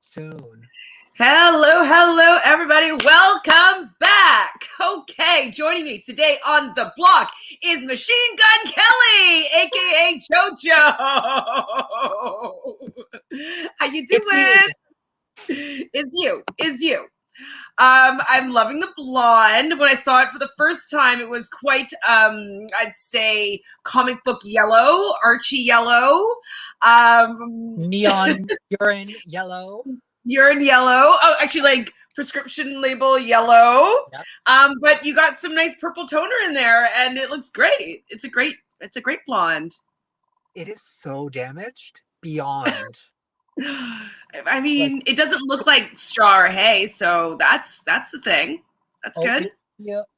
soon. Hello, everybody. Welcome back. Okay, joining me today on the block is Machine Gun Kelly, aka JoJo. How you doing? Is you. I'm loving the blonde. When I saw it for the first time, it was quite, I'd say, comic book yellow, Archie yellow. Neon urine yellow. Urine yellow. Oh, actually, like prescription label yellow. Yep. But you got some nice purple toner in there, and it looks great. It's a great blonde. It is so damaged beyond. I mean, it doesn't look like straw or hay, so that's the thing. That's good.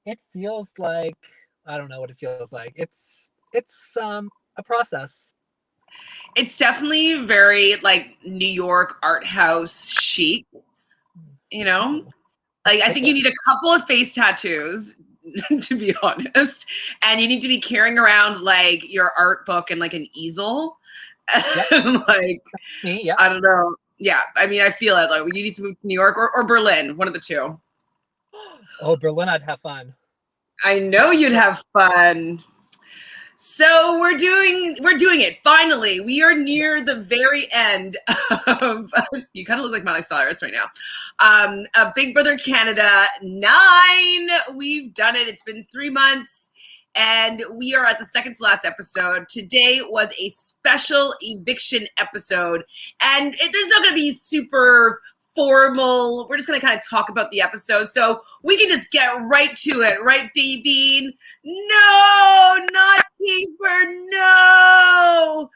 It feels like, I don't know what it feels like. It's a process. It's definitely very like New York art house chic, you know? Like I think you need a couple of face tattoos, to be honest, and you need to be carrying around like your art book and like an easel. Yep. Like Yep. I don't know. Yeah, I mean, I feel it. Like you need to move to New York or Berlin, one of the two. Oh, Berlin, I'd have fun. I know you'd have fun. So we're doing it. Finally, we are near the very end of. You kind of look like Miley Cyrus right now. Big Brother Canada 9. We've done it. It's been 3 months, and we are at the second to last episode. Today was a special eviction episode, and there's not going to be super formal. We're just going to kind of talk about the episode, so we can just get right to it, right, BBcan? No, not Kiefer, no.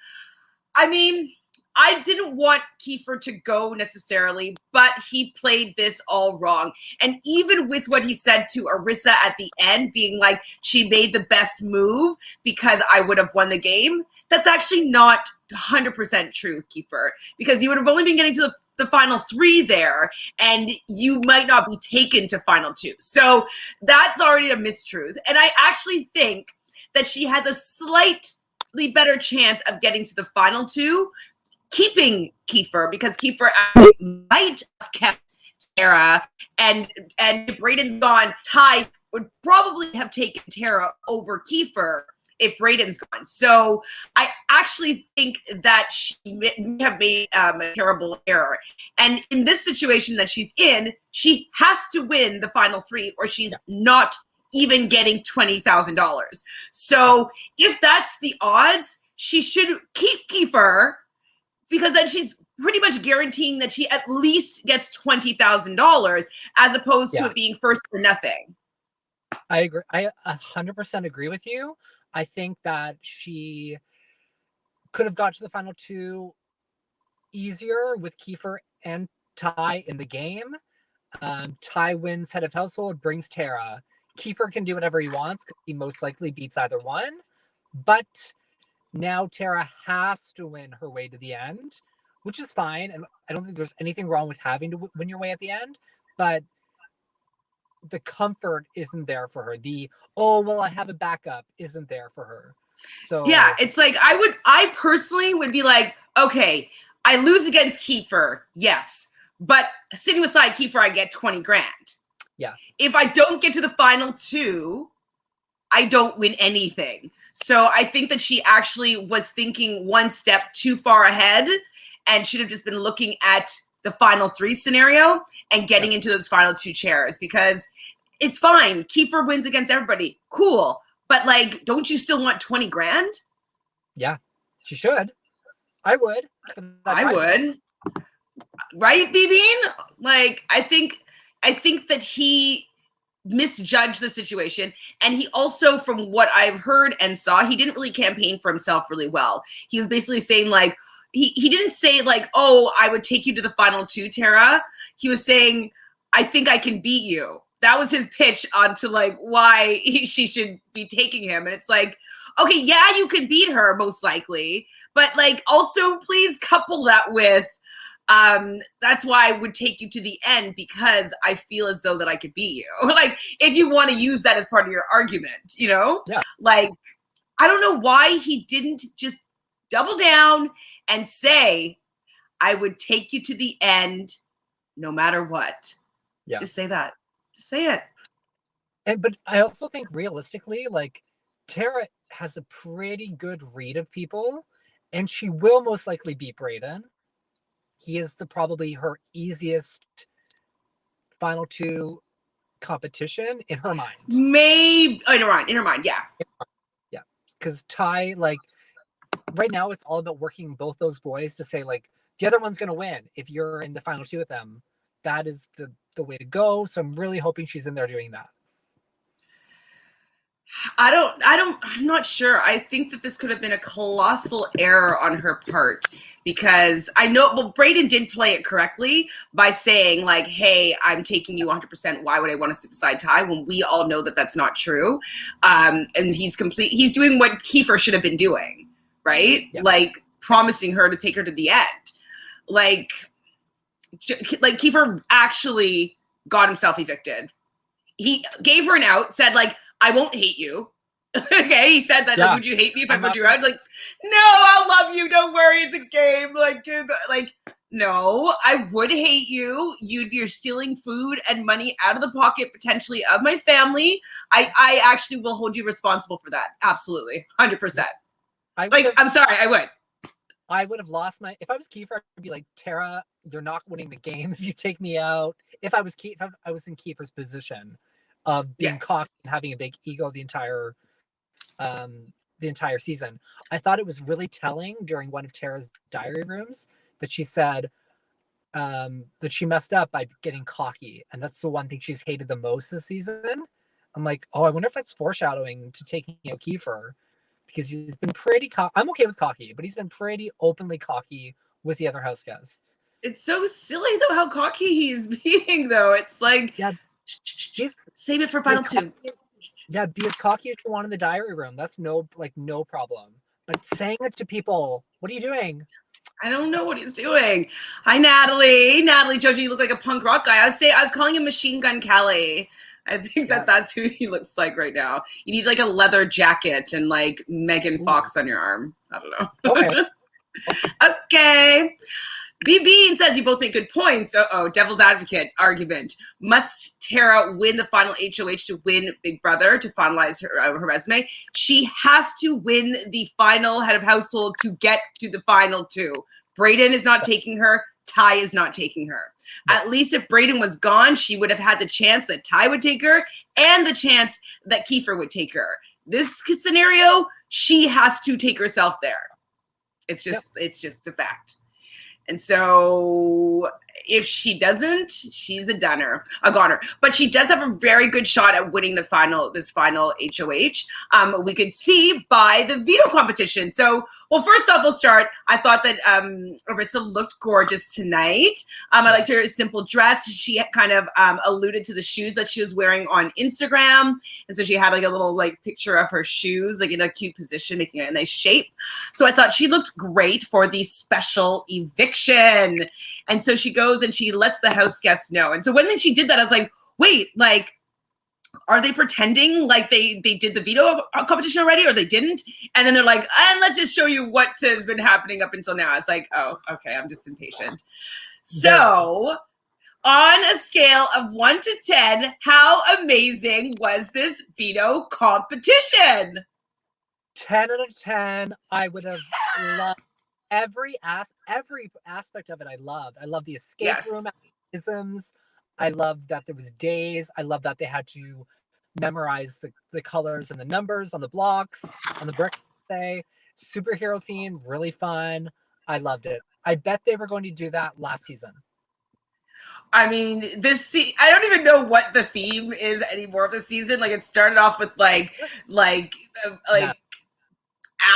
I mean, I didn't want Kiefer to go necessarily, but he played this all wrong. And even with what he said to Arissa at the end, being like, she made the best move because I would have won the game, that's actually not 100% true, Kiefer, because you would have only been getting to the final 3 there, and you might not be taken to final 2. So that's already a mistruth. And I actually think that she has a slightly better chance of getting to the final 2, keeping Kiefer, because Kiefer might have kept Tara, and if Brayden's gone, Ty would probably have taken Tara over Kiefer if Brayden's gone. So I actually think that she may have made a terrible error. And in this situation that she's in, she has to win the final 3 or she's not even getting $20,000. So if that's the odds, she should keep Kiefer, because then she's pretty much guaranteeing that she at least gets $20,000 as opposed to it being first or nothing. I agree. I 100% agree with you. I think that she could have got to the final 2 easier with Kiefer and Ty in the game. Ty wins head of household, brings Tara. Kiefer can do whatever he wants because he most likely beats either one. But now Tara has to win her way to the end, which is fine. And I don't think there's anything wrong with having to win your way at the end. But the comfort isn't there for her. I have a backup isn't there for her. So yeah, it's like I personally would be like, okay, I lose against Kiefer, yes, but sitting aside Kiefer, I get 20 grand. Yeah. If I don't get to the final 2, I don't win anything. So I think that she actually was thinking one step too far ahead and should have just been looking at the final 3 scenario and getting into those final 2 chairs, because it's fine. Kiefer wins against everybody. Cool. But like, don't you still want 20 grand? Yeah, she should. I would. I would. Right, BBcan? Like, I think that he misjudged the situation. And he also, from what I've heard and saw, he didn't really campaign for himself really well. He was basically saying like, he didn't say like, oh, I would take you to the final 2, Tara. He was saying, I think I can beat you. That was his pitch onto like why she should be taking him. And it's like, okay, yeah, you could beat her most likely, but like also please couple that with, that's why I would take you to the end, because I feel as though that I could beat you. Like if you want to use that as part of your argument, you know? Yeah. Like, I don't know why he didn't just double down and say, I would take you to the end no matter what. Yeah. Just say that. Just say it. But I also think realistically, like, Tara has a pretty good read of people, and she will most likely beat Brayden. He is probably her easiest final two competition in her mind. Maybe in her mind, yeah. Yeah. Because Ty, like, right now it's all about working both those boys to say, like, the other one's gonna win if you're in the final two with them. That is the way to go. So I'm really hoping she's in there doing that. I'm not sure. I think that this could have been a colossal error on her part, because I know, well, Brayden did play it correctly by saying, like, hey, I'm taking you 100%. Why would I want to sit beside Ty, when we all know that that's not true? And he's doing what Kiefer should have been doing, right? Yeah. Like, promising her to take her to the end. Like Kiefer actually got himself evicted. He gave her an out, said, like, I won't hate you. Okay, he said that, like, would you hate me if I put you out? Like, no, I'll love you. Don't worry, it's a game. Like, no, I would hate you. You're stealing food and money out of the pocket, potentially, of my family. I actually will hold you responsible for that. Absolutely, 100%. I'm sorry, I would. I would have lost if I was Kiefer, I'd be like, Tara, you're not winning the game if you take me out. If I was in Kiefer's position of being cocky and having a big ego the entire season. I thought it was really telling during one of Tara's diary rooms that she said that she messed up by getting cocky, and that's the one thing she's hated the most this season. I'm like, oh, I wonder if that's foreshadowing to taking out Kiefer, because he's been pretty I'm okay with cocky, but he's been pretty openly cocky with the other house guests. It's so silly though how cocky he's being, though. It's like, save it for final two. Yeah, be as cocky as you want in the diary room. That's no problem. But saying it to people, what are you doing? I don't know what he's doing. Hi, Natalie. Natalie, Jojo, you look like a punk rock guy. I was calling him Machine Gun Kelly. I think that's who he looks like right now. You need like a leather jacket and like Megan Fox on your arm. I don't know. Okay. BB says you both make good points. Devil's advocate argument. Must Tara win the final HOH to win Big Brother to finalize her resume? She has to win the final head of household to get to the final two. Brayden is not taking her. Ty is not taking her. Yeah. At least if Brayden was gone, she would have had the chance that Ty would take her and the chance that Kiefer would take her. This scenario, she has to take herself there. It's just a fact. And so if she doesn't, she's a goner. But she does have a very good shot at winning this final HOH. We could see by the veto competition. So, well, first off, we'll start. I thought that Arissa looked gorgeous tonight. I liked her simple dress. She kind of alluded to the shoes that she was wearing on Instagram. And so she had like a little like picture of her shoes, like in a cute position, making it a nice shape. So I thought she looked great for the special eviction. And so she goes and she lets the house guests know. And so when she did that, I was like, wait, like, are they pretending like they did the veto competition already, or they didn't? And then they're like, and let's just show you what has been happening up until now. It's like, oh, okay, I'm just impatient. So on a scale of 1 to 10, how amazing was this veto competition? 10 out of 10. I would have loved every aspect of it. I love the escape room mechanisms. I love that there was days. I love that they had to memorize the colors and the numbers on the blocks, on the brick. Superhero theme, really fun. I loved it. I bet they were going to do that last season. I mean, I don't even know what the theme is anymore of the season. Like, it started off with like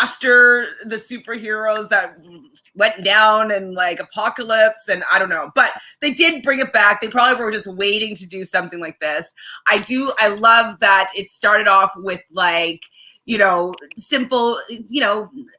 after the superheroes that went down and like apocalypse, and I don't know, but they did bring it back. They probably were just waiting to do something like this. I love that it started off with like, simple,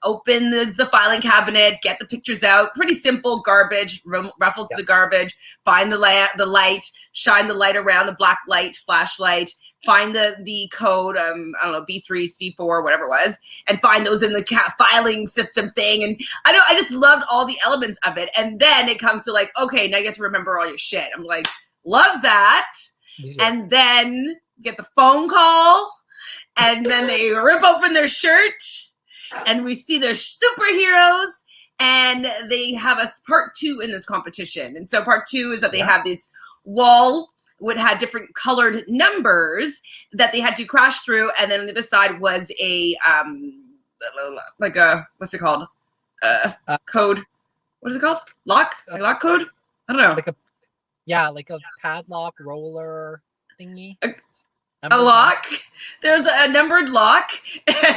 open the filing cabinet, get the pictures out, pretty simple garbage, ruffle through the garbage, find the light, shine the light around, the black light, flashlight, find the code, I don't know, B3, C4, whatever it was, and find those in the filing system thing. And I just loved all the elements of it. And then it comes to like, okay, now you get to remember all your shit. I'm like, love that. And then get the phone call, and then they rip open their shirt, and we see their superheroes, and they have a part 2 in this competition. And so part 2 is that they have this wall would have different colored numbers that they had to crash through, and then on the other side was a like a, what's it called, code, what is it called, lock, lock code, I don't know, like a padlock roller thingy, a lock. There's a numbered lock,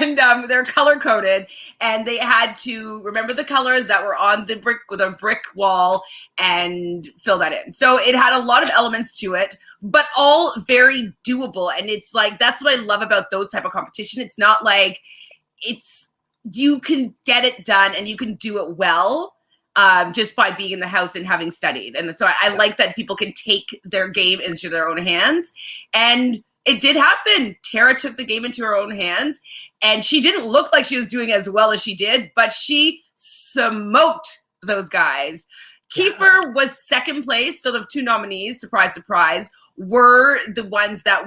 and they're color coded, and they had to remember the colors that were on the brick with a brick wall and fill that in. So it had a lot of elements to it, but all very doable. And it's like, that's what I love about those type of competition. It's not like you can get it done and you can do it well just by being in the house and having studied. And so I like that people can take their game into their own hands, and it did happen. Tara took the game into her own hands, and she didn't look like she was doing as well as she did, but she smoked those guys. Kiefer was second place, so the 2 nominees, surprise, surprise, were the ones that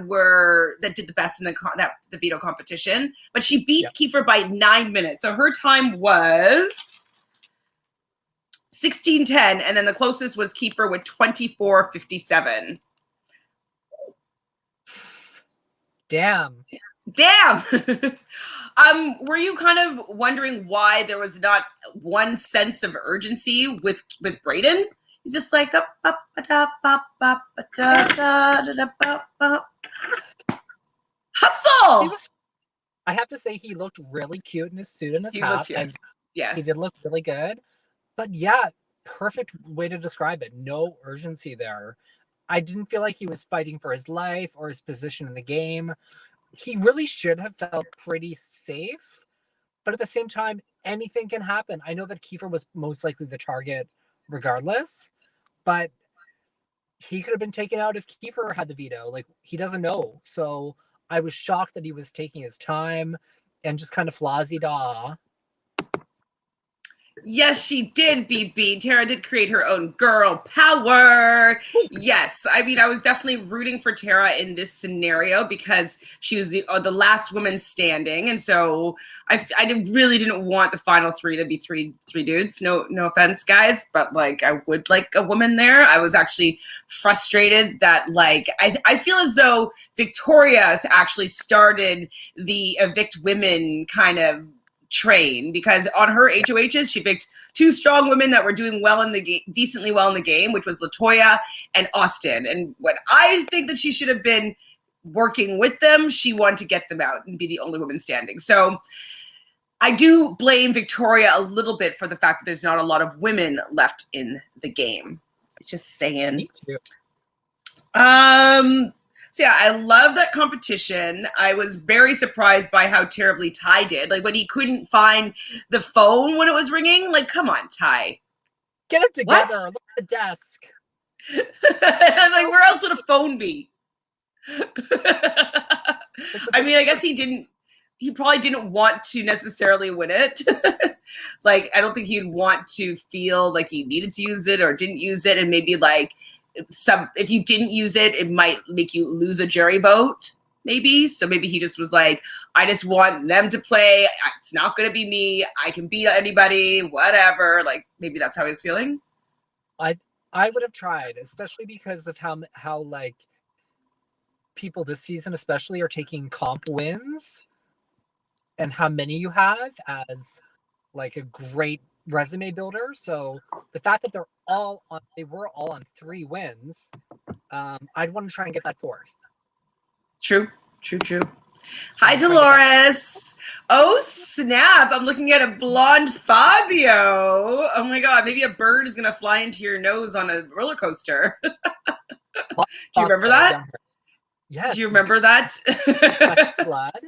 did the best in the veto competition. But she beat Kiefer by 9 minutes, so her time was 16:10, and then the closest was Kiefer with 24:57. Damn. Were you kind of wondering why there was not one sense of urgency with Brayden? He's just like hustle. I have to say, he looked really cute in his suit and his hat. Yes, he did look really good. But yeah, perfect way to describe it. No urgency there. I didn't feel like he was fighting for his life or his position in the game. He really should have felt pretty safe. But at the same time, anything can happen. I know that Kiefer was most likely the target regardless, but he could have been taken out if Kiefer had the veto. Like, he doesn't know. So I was shocked that he was taking his time and just kind of flazy-daw. Yes, she did, BB. Tara did create her own girl power. Yes, I mean, I was definitely rooting for Tara in this scenario because she was the last woman standing, and so I really didn't want the final 3 to be three dudes. No offense, guys, but like, I would like a woman there. I was actually frustrated that like I feel as though Victoria has actually started the evict women kind of train, because on her HOHs she picked 2 strong women that were doing well in the game, decently well in the game, which was Latoya and Austin. And what I think that she should have been working with them, she wanted to get them out and be the only woman standing. So I do blame Victoria a little bit for the fact that there's not a lot of women left in the game. Just saying. Me too. So yeah, I love that competition. I was very surprised by how terribly Ty did. Like, when he couldn't find the phone when it was ringing. Like, come on, Ty. Get it together. What? Look at the desk. Like, where else would a phone be? I mean, I guess he probably didn't want to necessarily win it. Like, I don't think he'd want to feel like he needed to use it or didn't use it. And maybe like, if you didn't use it, it might make you lose a jury vote, maybe. So maybe he just was like, I just want them to play. It's not going to be me. I can beat anybody, whatever. Like, maybe that's how he's feeling. I would have tried, especially because of how like people this season especially are taking comp wins and how many you have as like a great resume builder. So the fact that they were all on 3 wins, I'd want to try and get that 4th. True. Hi, Dolores. Oh, snap. I'm looking at a blonde Fabio. Oh my God. Maybe a bird is going to fly into your nose on a roller coaster. Do you remember that? Yes. Do you remember that? Blood.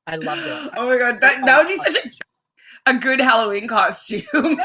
I loved it. Oh my God. That would be such a good Halloween costume.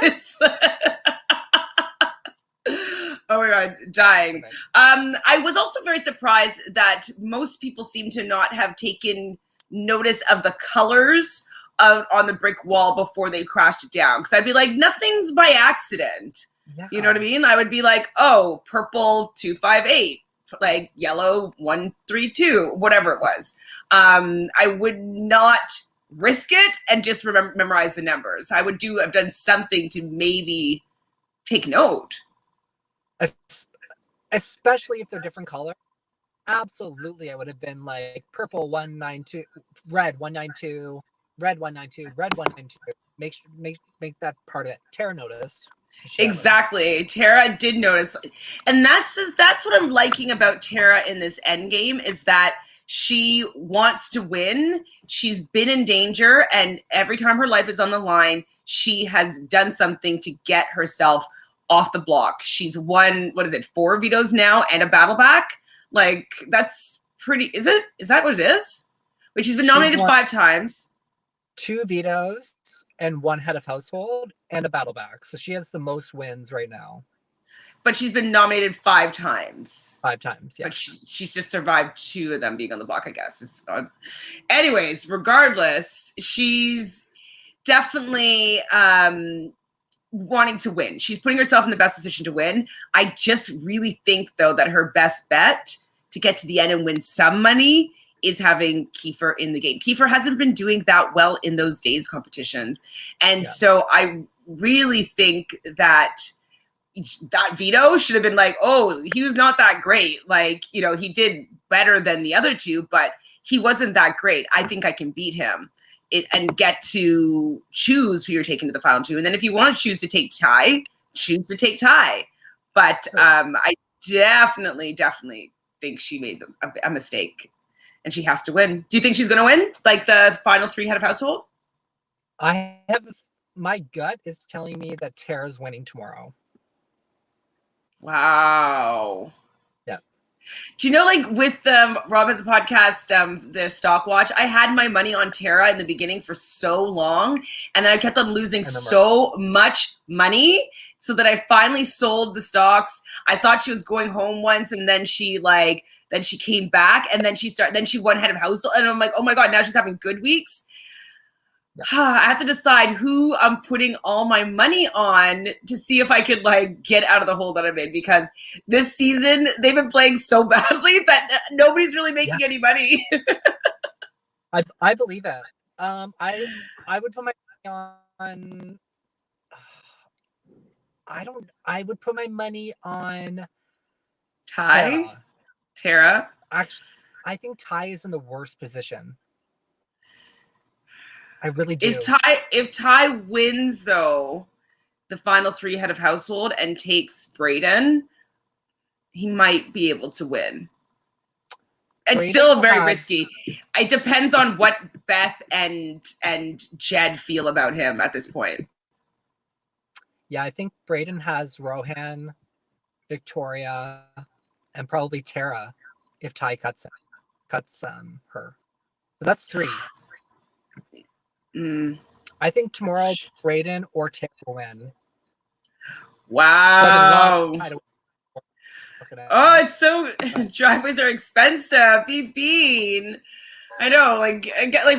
Oh my God, dying. I was also very surprised that most people seem to not have taken notice of the colors on the brick wall before they crashed it down. Because I'd be like, nothing's by accident. Yeah. You know what I mean? I would be like, oh, purple 258, like yellow 132, whatever it was. I would not risk it and just memorize the numbers. I've done something to maybe take note. Especially if they're different colors. Absolutely, I would have been like purple 192, red 192, red 192, red 192. Make that part of it. Tara noticed. Exactly. Tara did notice. And that's what I'm liking about Tara in this end game, is that she wants to win. She's been in danger, and every time her life is on the line, she has done something to get herself off the block. She's won, 4 vetoes now and a battle back? Like, that's pretty, is that what it is? Wait, she's been nominated 5 times. 2 vetoes and 1 head of household and a battle back. So she has the most wins right now. But she's been nominated 5 times. 5 times, yeah. But she's just survived 2 of them being on the block, I guess. Anyways, regardless, she's definitely wanting to win. She's putting herself in the best position to win. I just really think, though, that her best bet to get to the end and win some money is having Kiefer in the game. Kiefer hasn't been doing that well in those days competitions. And so I really think that veto should have been like, oh, he was not that great. Like, you know, he did better than the other 2, but he wasn't that great. I think I can beat him. And get to choose who you're taking to the final 2. And then if you want to choose to take Ty, choose to take Ty. But I definitely think she made a mistake. And she has to win. Do you think she's going to win? Like the final 3 head of household? My gut is telling me that Tara's winning tomorrow. Wow. Yeah. Do you know, like with Rob has a podcast, the Stock Watch, I had my money on Tara in the beginning for so long, and then I kept on losing so much money, so that I finally sold the stocks. I thought she was going home once, and then she came back, and then she won head of household, and I'm like, oh my God, now she's having good weeks. I have to decide who I'm putting all my money on to see if I could like get out of the hole that I'm in, because this season they've been playing so badly that nobody's really making any money. I believe it. I would put my money on. I would put my money on Tara. Actually, I think Ty is in the worst position. I really do. If Ty wins, though, the final 3 head of household and takes Brayden, he might be able to win. It's still very risky. It depends on what Beth and Jed feel about him at this point. Yeah, I think Brayden has Rohan, Victoria, and probably Tara if Ty cuts her. So that's 3. I think tomorrow Brayden or Tara will win. Wow. Oh, it's so driveways are expensive. Bean. I know. Like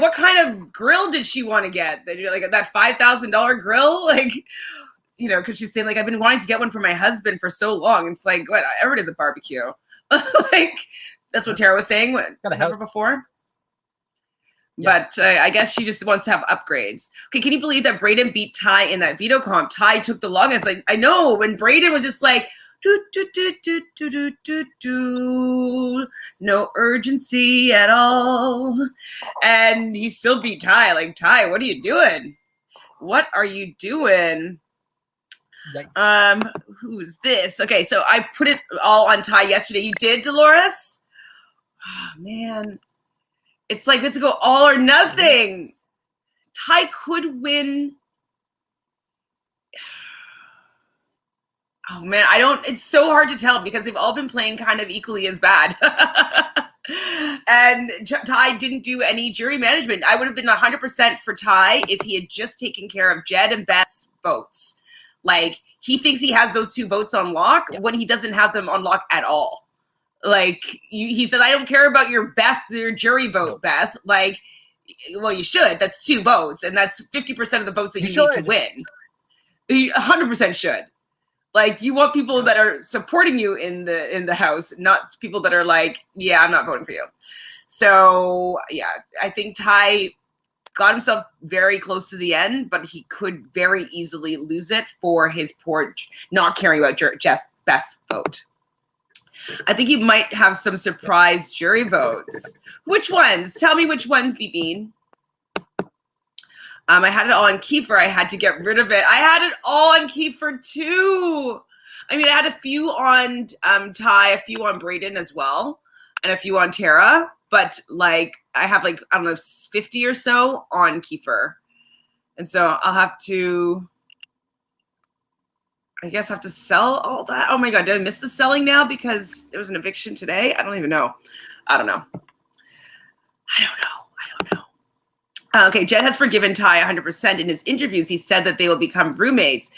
what kind of grill did she want to get? Like that $5,000 grill? Like, you know, because she's saying like, I've been wanting to get one for my husband for so long. It's like, what? Everybody has a barbecue. Like that's what Tara was saying before. Yeah. But I guess she just wants to have upgrades. Okay, can you believe that Brayden beat Ty in that veto comp? Ty took the longest. Like, I know, when Brayden was just like, no urgency at all. And he still beat Ty. Like, Ty, what are you doing? What are you doing? Yikes. Who's this? Okay, so I put it all on Ty yesterday. You did, Dolores? Oh, man. It's like we have to go all or nothing. Ty could win. Oh, man, it's so hard to tell because they've all been playing kind of equally as bad. And Ty didn't do any jury management. I would have been 100% for Ty if he had just taken care of Jed and Beth's votes. Like, he thinks he has those 2 votes on lock when he doesn't have them on lock at all. Like, he said, I don't care about your jury vote, Beth. Like, well, you should. That's 2 votes, and that's 50% of the votes that you need to win. You 100% should. Like, you want people that are supporting you in the House, not people that are like, yeah, I'm not voting for you. So, yeah, I think Ty got himself very close to the end, but he could very easily lose it for his poor not caring about Beth's vote. I think he might have some surprise jury votes. Which ones? Tell me which ones, BBean. I had it all on Kiefer. I had to get rid of it. I had it all on Kiefer too. I mean, I had a few on Ty, a few on Brayden as well, and a few on Tara. But like, I have like, I don't know, 50 or so on Kiefer. And so I'll have to, I guess, have to sell all that. Oh my God, did I miss the selling now because there was an eviction today? I don't even know. I don't know. Okay, Jed has forgiven Ty 100%. In his interviews, he said that they will become roommates.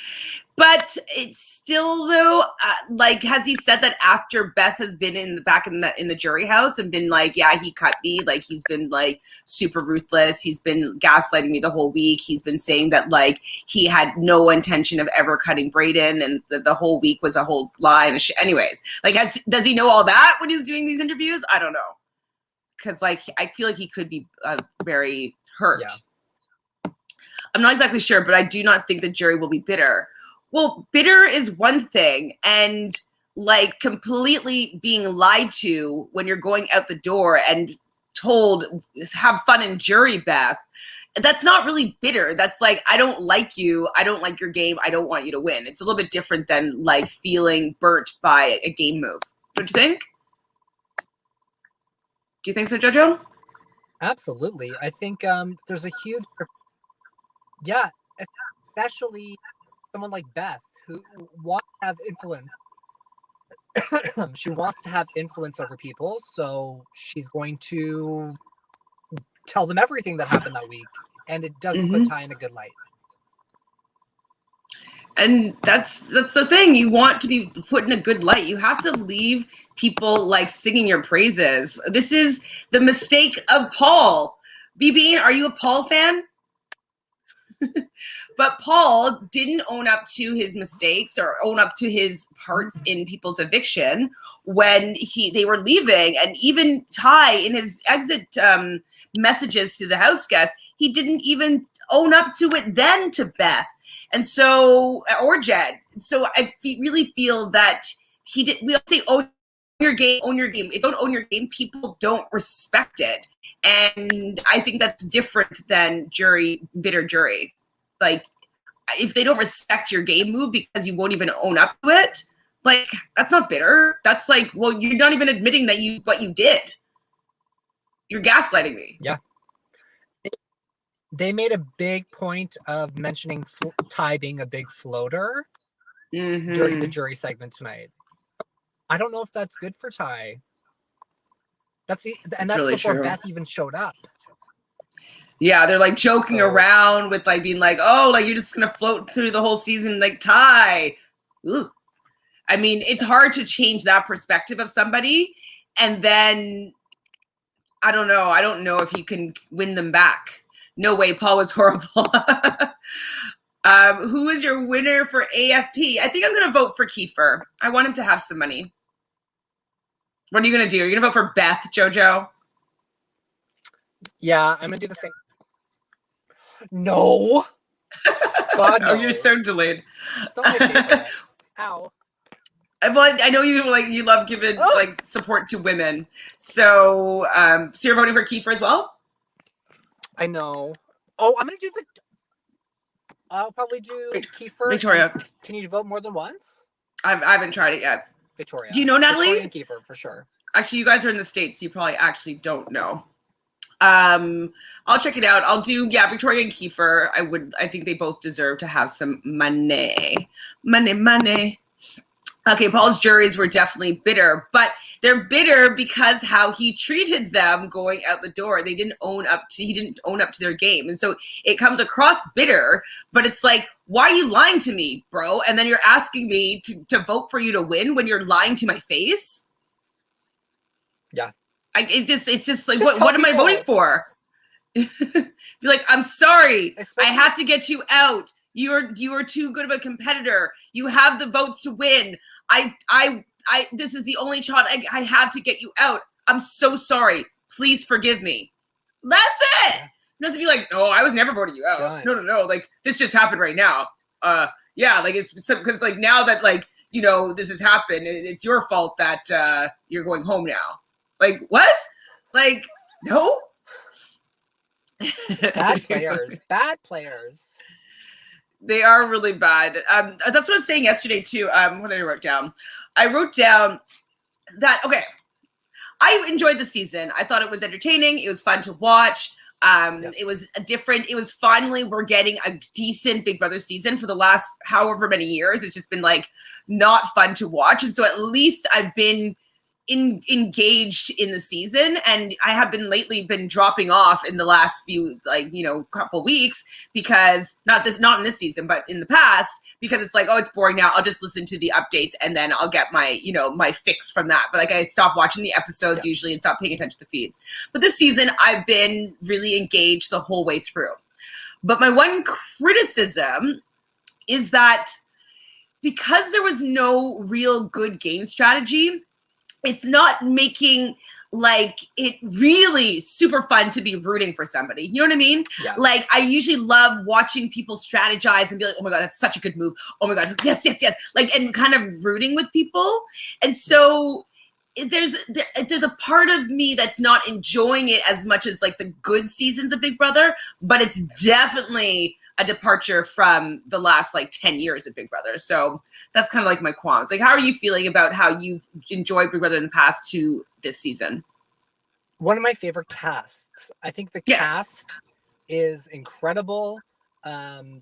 But it's still, though, like, has he said that after Beth has been in the jury house and been like, yeah, he cut me, like, he's been like super ruthless, he's been gaslighting me the whole week, he's been saying that like he had no intention of ever cutting Brayden, and the whole week was a whole lie and anyways, like, does he know all that when he's doing these interviews? I don't know, because like I feel like he could be very hurt. Yeah. I'm not exactly sure, but I do not think the jury will be bitter. Well, bitter is one thing, and like completely being lied to when you're going out the door and told, have fun in jury, Beth, that's not really bitter. That's like, I don't like you, I don't like your game, I don't want you to win. It's a little bit different than like feeling burnt by a game move. Don't you think? Do you think so, Jojo? Absolutely. I think there's a huge, especially someone like Beth, who wants to have influence. She wants to have influence over people, so she's going to tell them everything that happened that week, and it doesn't put Ty in a good light. And that's the thing. You want to be put in a good light. You have to leave people like singing your praises. This is the mistake of Paul. BB, are you a Paul fan? But Paul didn't own up to his mistakes or own up to his parts in people's eviction when they were leaving. And even Ty, in his exit messages to the house guests, he didn't even own up to it then to Beth. And so, or Jed. So I really feel that he did. We all say, own your game, own your game. If you don't own your game, people don't respect it. And I think that's different than bitter jury. Like, if they don't respect your game move because you won't even own up to it, like, that's not bitter. That's like, well, you're not even admitting that what you did. You're gaslighting me. Yeah. They made a big point of mentioning Ty being a big floater during the jury segment tonight. I don't know if that's good for Ty. That's really before true. Beth even showed up. Yeah, they're like joking around with like being like, oh, like you're just gonna float through the whole season like Ty. Ugh. I mean, it's hard to change that perspective of somebody, and then I don't know if he can win them back. No way, Paul was horrible. Who is your winner for AFP? I think I'm gonna vote for Kiefer. I want him to have some money. What are you gonna do? Are you gonna vote for Beth, Jojo? Yeah, I'm gonna do the same. No. God, no. Oh, you're so delayed. It's not my favorite. Ow. Well, I know you love giving like support to women. So so you're voting for Kiefer as well? I know. Oh, I'm gonna do I'll probably do Kiefer. Victoria. Can you vote more than once? I haven't tried it yet. Victoria. Do you know Natalie? Victoria and Kiefer for sure. Actually, you guys are in the States, so you probably actually don't know. I'll check it out. I'll do, Victoria and Kiefer. I think they both deserve to have some money. Money. Okay, Paul's juries were definitely bitter, but they're bitter because how he treated them going out the door. He didn't own up to their game. And so it comes across bitter, but it's like, why are you lying to me, bro? And then you're asking me to vote for you to win when you're lying to my face? Yeah. It's just like, what am I voting for? Be like, I'm sorry. I had to get you out. You are too good of a competitor. You have the votes to win. This is the only shot I have to get you out. I'm so sorry. Please forgive me. That's it. Not to be like, no, I was never voting you out. Done. No. Like, this just happened right now. Yeah, like it's because like now that like, you know, this has happened, it's your fault that you're going home now. Like, what? Like, no. Bad players. They are really bad. That's what I was saying yesterday too. What did I write down? I wrote down that, okay, I enjoyed the season. I thought it was entertaining. It was fun to watch. It was finally, we're getting a decent Big Brother season. For the last however many years, it's just been like not fun to watch. And so at least I've been engaged in the season, and I have been dropping off in the last few, like, you know, couple weeks, because not in this season, but in the past, because it's like, oh, it's boring now. I'll just listen to the updates and then I'll get my, you know, my fix from that. But like, I stop watching the episodes usually and stop paying attention to the feeds. But this season, I've been really engaged the whole way through. But my one criticism is that because there was no real good game strategy, it's not making like it really super fun to be rooting for somebody. You know what I mean? Yeah. Like, I usually love watching people strategize and be like, oh my God, that's such a good move. Oh my God, yes. Like, and kind of rooting with people. And so there's a part of me that's not enjoying it as much as like the good seasons of Big Brother, but it's definitely a departure from the last like 10 years of Big Brother. So that's kind of like my qualms. Like, how are you feeling about how you've enjoyed Big Brother in the past to this season? One of my favorite casts. I think the cast is incredible. I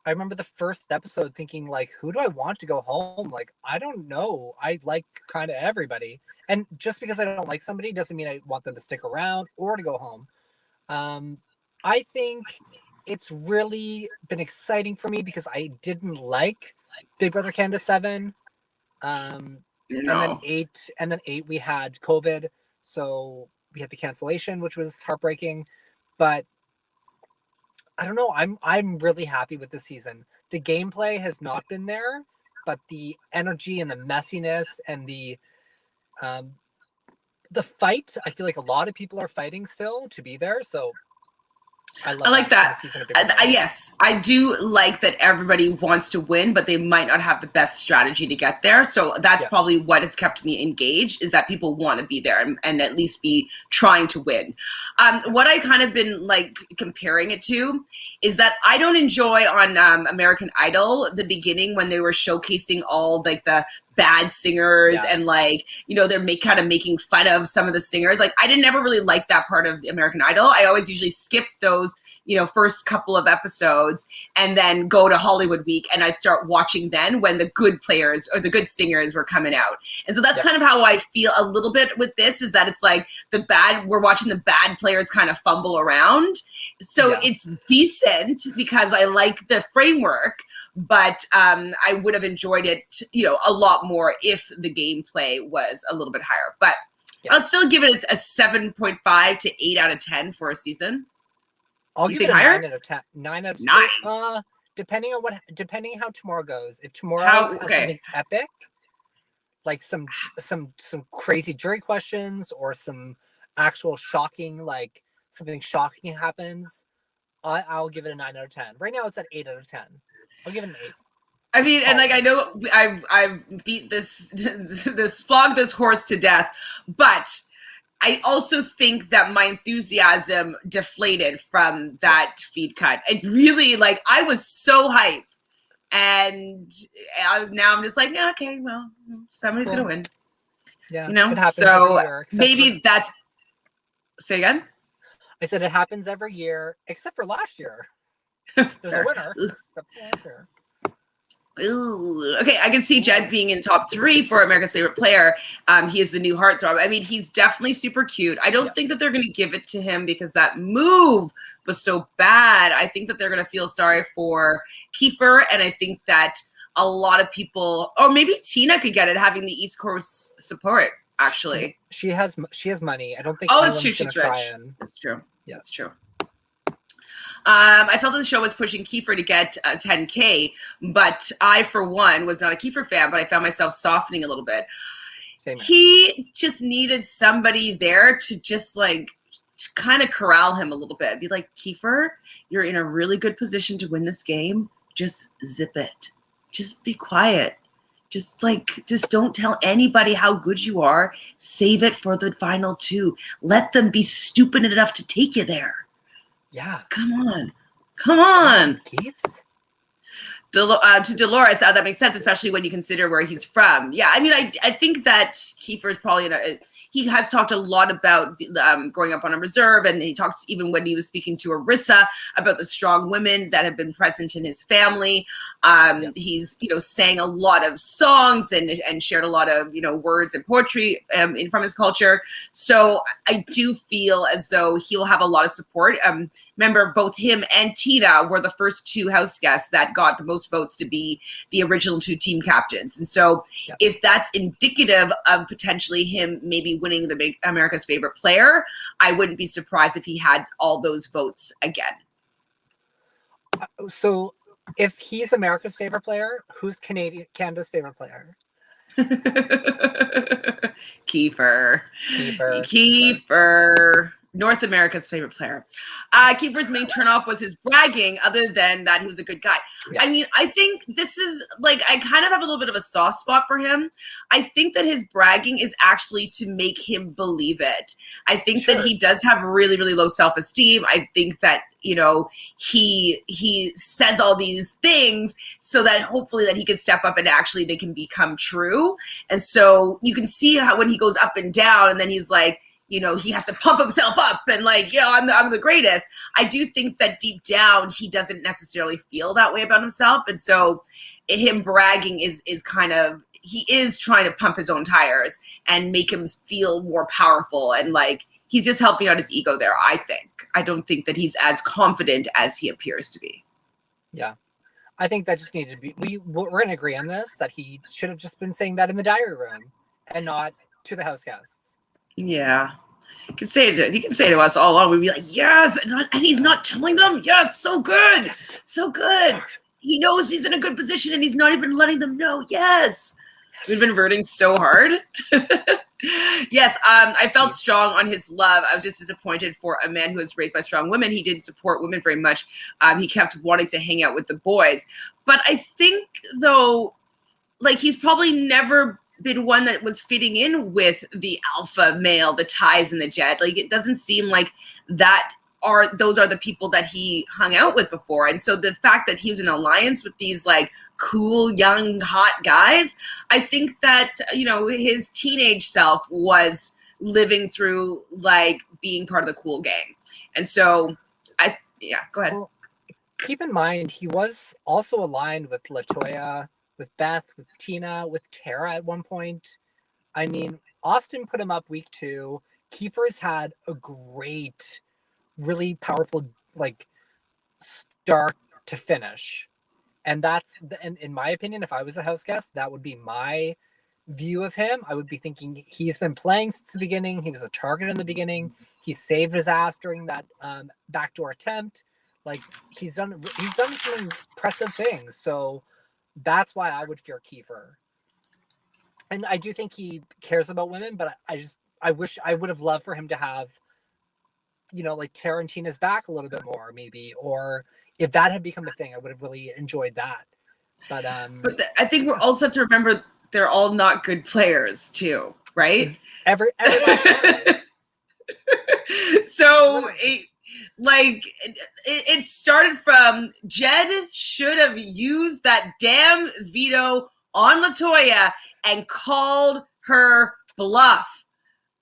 remember the first episode thinking like, who do I want to go home? Like, I don't know. I like kind of everybody. And just because I don't like somebody doesn't mean I want them to stick around or to go home. I think it's really been exciting for me because I didn't like Big Brother Canada 7. And then 8 we had COVID. So we had the cancellation, which was heartbreaking. But I don't know. I'm really happy with this season. The gameplay has not been there, but the energy and the messiness and the fight, I feel like a lot of people are fighting still to be there. So I like that. Yes, I do like that everybody wants to win, but they might not have the best strategy to get there. So that's probably what has kept me engaged, is that people want to be there and at least be trying to win. What I kind of been like comparing it to is that I don't enjoy on American Idol the beginning when they were showcasing all like the bad singers and like, you know, they're kind of making fun of some of the singers. Like, I didn't ever really like that part of the American Idol. I always usually skip those, you know, first couple of episodes and then go to Hollywood Week, and I'd start watching then when the good players or the good singers were coming out. And so that's kind of how I feel a little bit with this, is that it's like we're watching the bad players kind of fumble around. So it's decent because I like the framework, but I would have enjoyed it, you know, a lot more if the gameplay was a little bit higher. But I'll still give it a 7.5 to 8 out of 10 for a season. I'll give it a 9 out of 10. 9 out of 10. Depending how tomorrow goes. If tomorrow has something epic, like some crazy jury questions or some actual shocking, like something shocking happens, I'll give it a 9 out of 10. Right now it's at 8 out of 10. I'll give it an 8. I mean, and like, I know I've beat flogged this horse to death, but I also think that my enthusiasm deflated from that feed cut. It really, like, I was so hyped, and now I'm just like, yeah, okay, well, somebody's gonna win. Yeah, you know. It happens so every year, maybe that's. Say again. I said it happens every year, except for last year. There's a winner, except for last year. Ooh, okay, I can see Jed being in top 3 for America's favorite player. He is the new heartthrob. I mean, he's definitely super cute. I don't think that they're going to give it to him because that move was so bad. I think that they're going to feel sorry for Kiefer, and I think that a lot of people, or maybe Tina could get it, having the East Coast support. Actually, she has money. I don't think. Oh, it's true. She's rich. That's true. Yeah, that's true. I felt that the show was pushing Kiefer to get 10K, but I, for one, was not a Kiefer fan, but I found myself softening a little bit. Same. He just needed somebody there to just like kind of corral him a little bit. Be like, Kiefer, you're in a really good position to win this game. Just zip it. Just be quiet. Just don't tell anybody how good you are. Save it for the final 2. Let them be stupid enough to take you there. Yeah. Come on. Keiths? To Dolores, that makes sense, especially when you consider where he's from. Yeah, I mean, I think that Kiefer is probably he has talked a lot about growing up on a reserve, and he talked even when he was speaking to Arissa about the strong women that have been present in his family. He's sang a lot of songs and shared a lot of words and poetry from his culture. So I do feel as though he'll have a lot of support. Remember, both him and Tina were the first 2 house guests that got the most votes to be the original 2 team captains. And so if that's indicative of potentially him maybe winning the America's favorite player, I wouldn't be surprised if he had all those votes again. So if he's America's favorite player, who's Canada's favorite player? Kiefer. North America's favorite player. Kiefer's main turnoff was his bragging. Other than that, he was a good guy. Yeah. I mean, I think this is I kind of have a little bit of a soft spot for him. I think that his bragging is actually to make him believe it. I think that he does have really, really low self-esteem. I think that he says all these things so that hopefully that he can step up and actually they can become true. And so you can see how when he goes up and down, and then he's like, he has to pump himself up and I'm the greatest. I do think that deep down, he doesn't necessarily feel that way about himself. And so him bragging is kind of, he is trying to pump his own tires and make him feel more powerful. And he's just helping out his ego there, I think. I don't think that he's as confident as he appears to be. Yeah. I think that just needed to be, we're going to agree on this, that he should have just been saying that in the diary room and not to the house guests. Yeah. You can say to us all along. We'd be like, yes, and he's not telling them. Yes, so good. So good. He knows he's in a good position and he's not even letting them know. Yes. We've been rooting so hard. Yes, I felt strong on his love. I was just disappointed for a man who was raised by strong women. He didn't support women very much. He kept wanting to hang out with the boys. But I think, though, he's probably never been one that was fitting in with the alpha male, the Ties and the Jed. It doesn't seem like those are the people that he hung out with before. And so the fact that he was in an alliance with these cool, young, hot guys, I think that, his teenage self was living through being part of the cool gang. And so go ahead. Well, keep in mind, he was also aligned with LaToya, with Beth, with Tina, with Tara at one point. I mean, Austin put him up week 2. Kiefer's had a great, really powerful, start to finish. And that's, in my opinion, if I was a house guest, that would be my view of him. I would be thinking he's been playing since the beginning. He was a target in the beginning. He saved his ass during that backdoor attempt. He's done some impressive things. So that's why I would fear Kiefer. And I do think he cares about women, but I wish I would have loved for him to have, Tara and Tina's back a little bit more, maybe. Or if that had become a thing, I would have really enjoyed that. But I think we're also have to remember they're all not good players too, right? So it started from Jed should have used that damn veto on LaToya and called her bluff.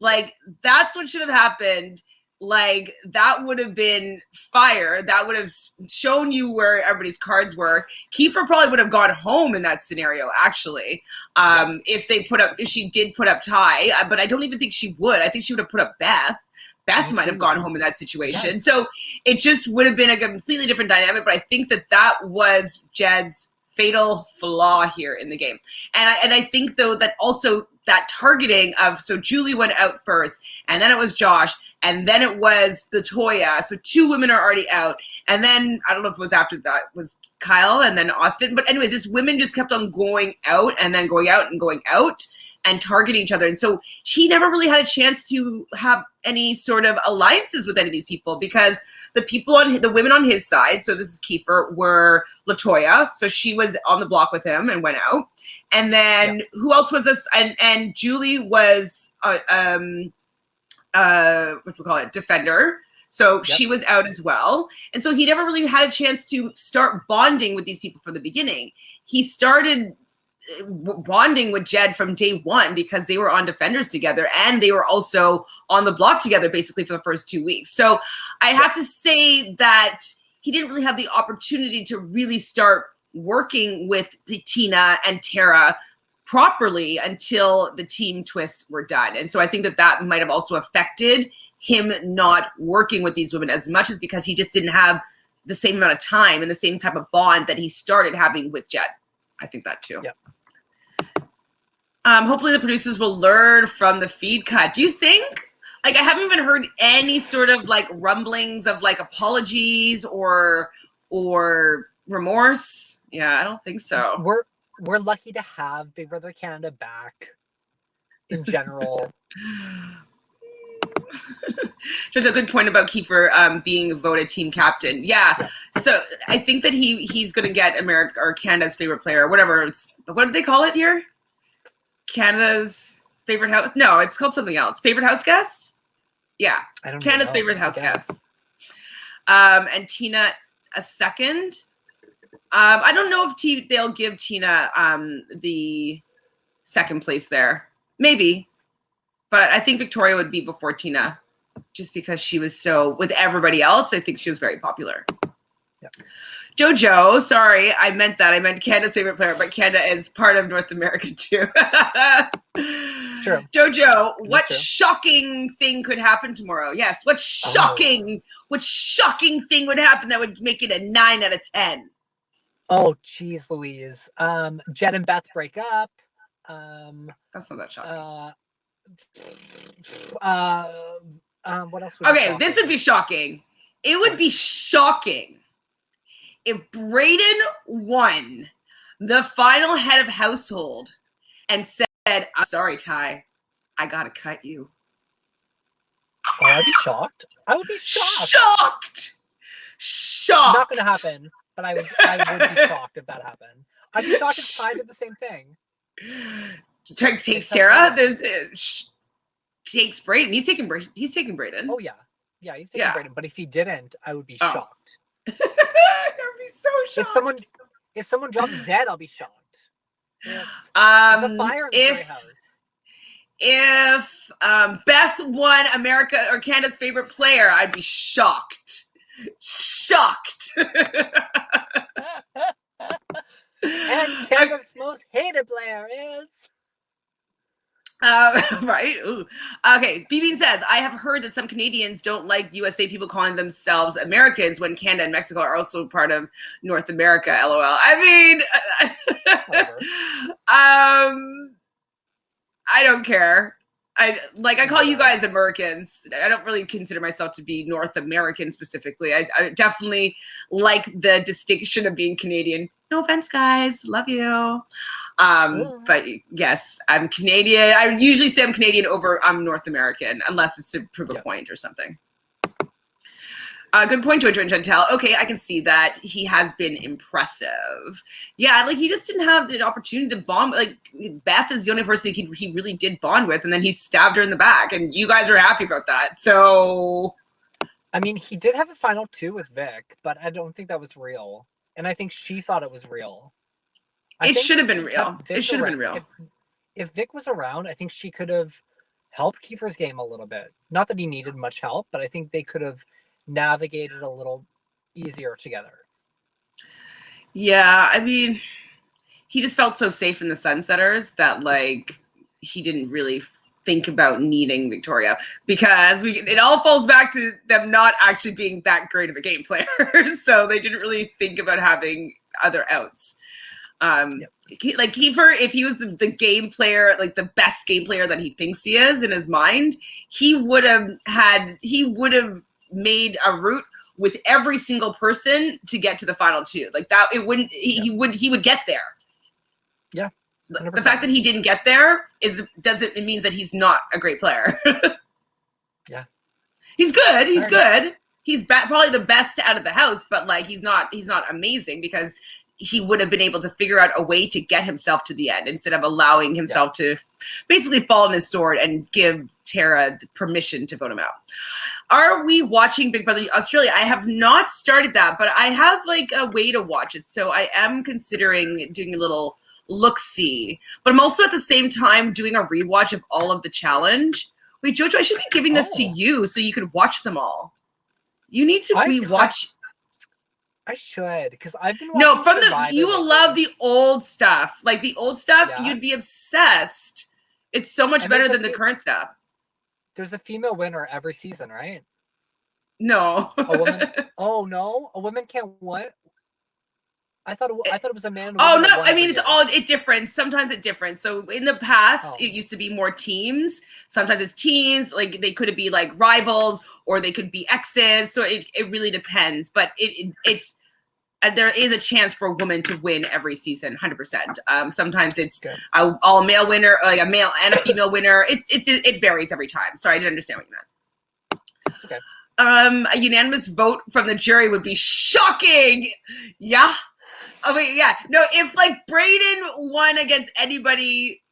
That's what should have happened. like that would have been fire. That would have shown you where everybody's cards were. Kiefer probably would have gone home in that scenario, actually. If she did put up Ty, but I don't even think she would. I think she would have put up Beth. Beth might have gone home in that situation. Yes. So it just would have been a completely different dynamic. But I think that was Jed's fatal flaw here in the game. And I think, though, that also that targeting of, so Julie went out first, and then it was Josh, and then it was Latoya. So 2 women are already out. And then, I don't know if it was after that, was Kyle and then Austin. But anyways, this women just kept on going out and then going out and going out and targeting each other. And so she never really had a chance to have any sort of alliances with any of these people, because the women on his side, so this is Kiefer, were Latoya. So she was on the block with him and went out. And then who else was this? And Julie was, defender. So she was out as well. And so he never really had a chance to start bonding with these people from the beginning. He started bonding with Jed from day one because they were on defenders together, and they were also on the block together basically for the first 2 weeks. So I have to say that he didn't really have the opportunity to really start working with Tina and Tara properly until the team twists were done. And so I think that might have also affected him not working with these women as much, as because he just didn't have the same amount of time and the same type of bond that he started having with Jed. I think that too. Yeah. Hopefully the producers will learn from the feed cut. Do you think, like, I haven't even heard any sort of like rumblings of like apologies or remorse? Yeah, I don't think so. We're lucky to have Big Brother Canada back in general. That's a good point about Kiefer being voted team captain. Yeah. So I think that he's going to get America or Canada's favorite player, whatever. What do they call it here? Canada's favorite house? No, it's called something else. Favorite house guest? Yeah. Canada's favorite house guest. And Tina a second. I don't know if they'll give Tina the second place there. Maybe. But I think Victoria would be before Tina, just because she was so, with everybody else, I think she was very popular. Yeah. Jojo, sorry, I meant that. I meant Canada's favorite player, but Canada is part of North America too. It's true. Jojo, what shocking thing could happen tomorrow? Yes, what shocking thing would happen that would make it a 9 out of 10? Oh, geez, Louise. Jed and Beth break up. That's not that shocking. What else? This would be shocking. It would be shocking if Brayden won the final head of household and said, "I'm sorry, Ty, I gotta cut you." Oh, I'd be shocked. I would be shocked. Shocked. Not gonna happen, but I would be shocked if that happened. I'd be shocked if Ty did the same thing. Takes Sarah. Takes Brayden. He's taking Brayden. Oh yeah, he's taking Brayden. But if he didn't, I would be shocked. I would be so shocked. If someone drops dead, I'll be shocked. There's a fire in the house. If Beth won America or Canada's favorite player, I'd be shocked. And Canada's most hated player is. Right. Ooh. Okay. BBCan says, I have heard that some Canadians don't like USA people calling themselves Americans when Canada and Mexico are also part of North America. LOL. I mean, I don't care. I call you guys Americans. I don't really consider myself to be North American specifically. I definitely like the distinction of being Canadian. No offense, guys. Love you. But yes, I'm Canadian. I usually say I'm Canadian over I'm North American, unless it's to prove a point or something. Good point, Jojo and Chantel. Okay, I can see that he has been impressive. Yeah, like he just didn't have the opportunity to bond. Like Beth is the only person he really did bond with, and then he stabbed her in the back, and you guys are happy about that. So, I mean, he did have a final 2 with Vic, but I don't think that was real, and I think she thought it was real. It should have been real. It should have been real. If Vic was around, I think she could have helped Kiefer's game a little bit. Not that he needed much help, but I think they could have navigated a little easier together. Yeah, I mean, he just felt so safe in the Sunsetters that like he didn't really think about needing Victoria, because it all falls back to them not actually being that great of a game player. So they didn't really think about having other outs. Like Kiefer, if he was the game player, like the best game player that he thinks he is in his mind, he would have made a route with every single person to get to the final two. Like that, it wouldn't. He would get there. Yeah. 100%. The fact that he didn't get there it means that he's not a great player. Yeah. He's good. He's good. He's probably the best out of the house, but like he's not amazing, because he would have been able to figure out a way to get himself to the end instead of allowing himself to basically fall on his sword and give Tara the permission to vote him out. Are we watching Big Brother Australia? I have not started that, but I have like a way to watch it. So I am considering doing a little look-see, but I'm also at the same time doing a rewatch of all of the challenge. Wait, Jojo, I should be giving this to you so you could watch them all. You need to rewatch. I should, because I've been watching. No, you will love the old stuff. Like the old stuff, you'd be obsessed. It's so much better than the current stuff. There's a female winner every season, right? No. A woman. Oh no, a woman can't what? I thought it was a man. Oh no! I mean, it differs. Sometimes it differs. So in the past, it used to be more teams. Sometimes it's teams. Like they could be like rivals, or they could be exes. So it really depends. But it's there is a chance for a woman to win every season, 100%. Sometimes it's all male winner, like a male and a female winner. It varies every time. Sorry, I didn't understand what you meant. It's okay. A unanimous vote from the jury would be shocking. Yeah. Oh wait, yeah. No, if like Brayden won against anybody,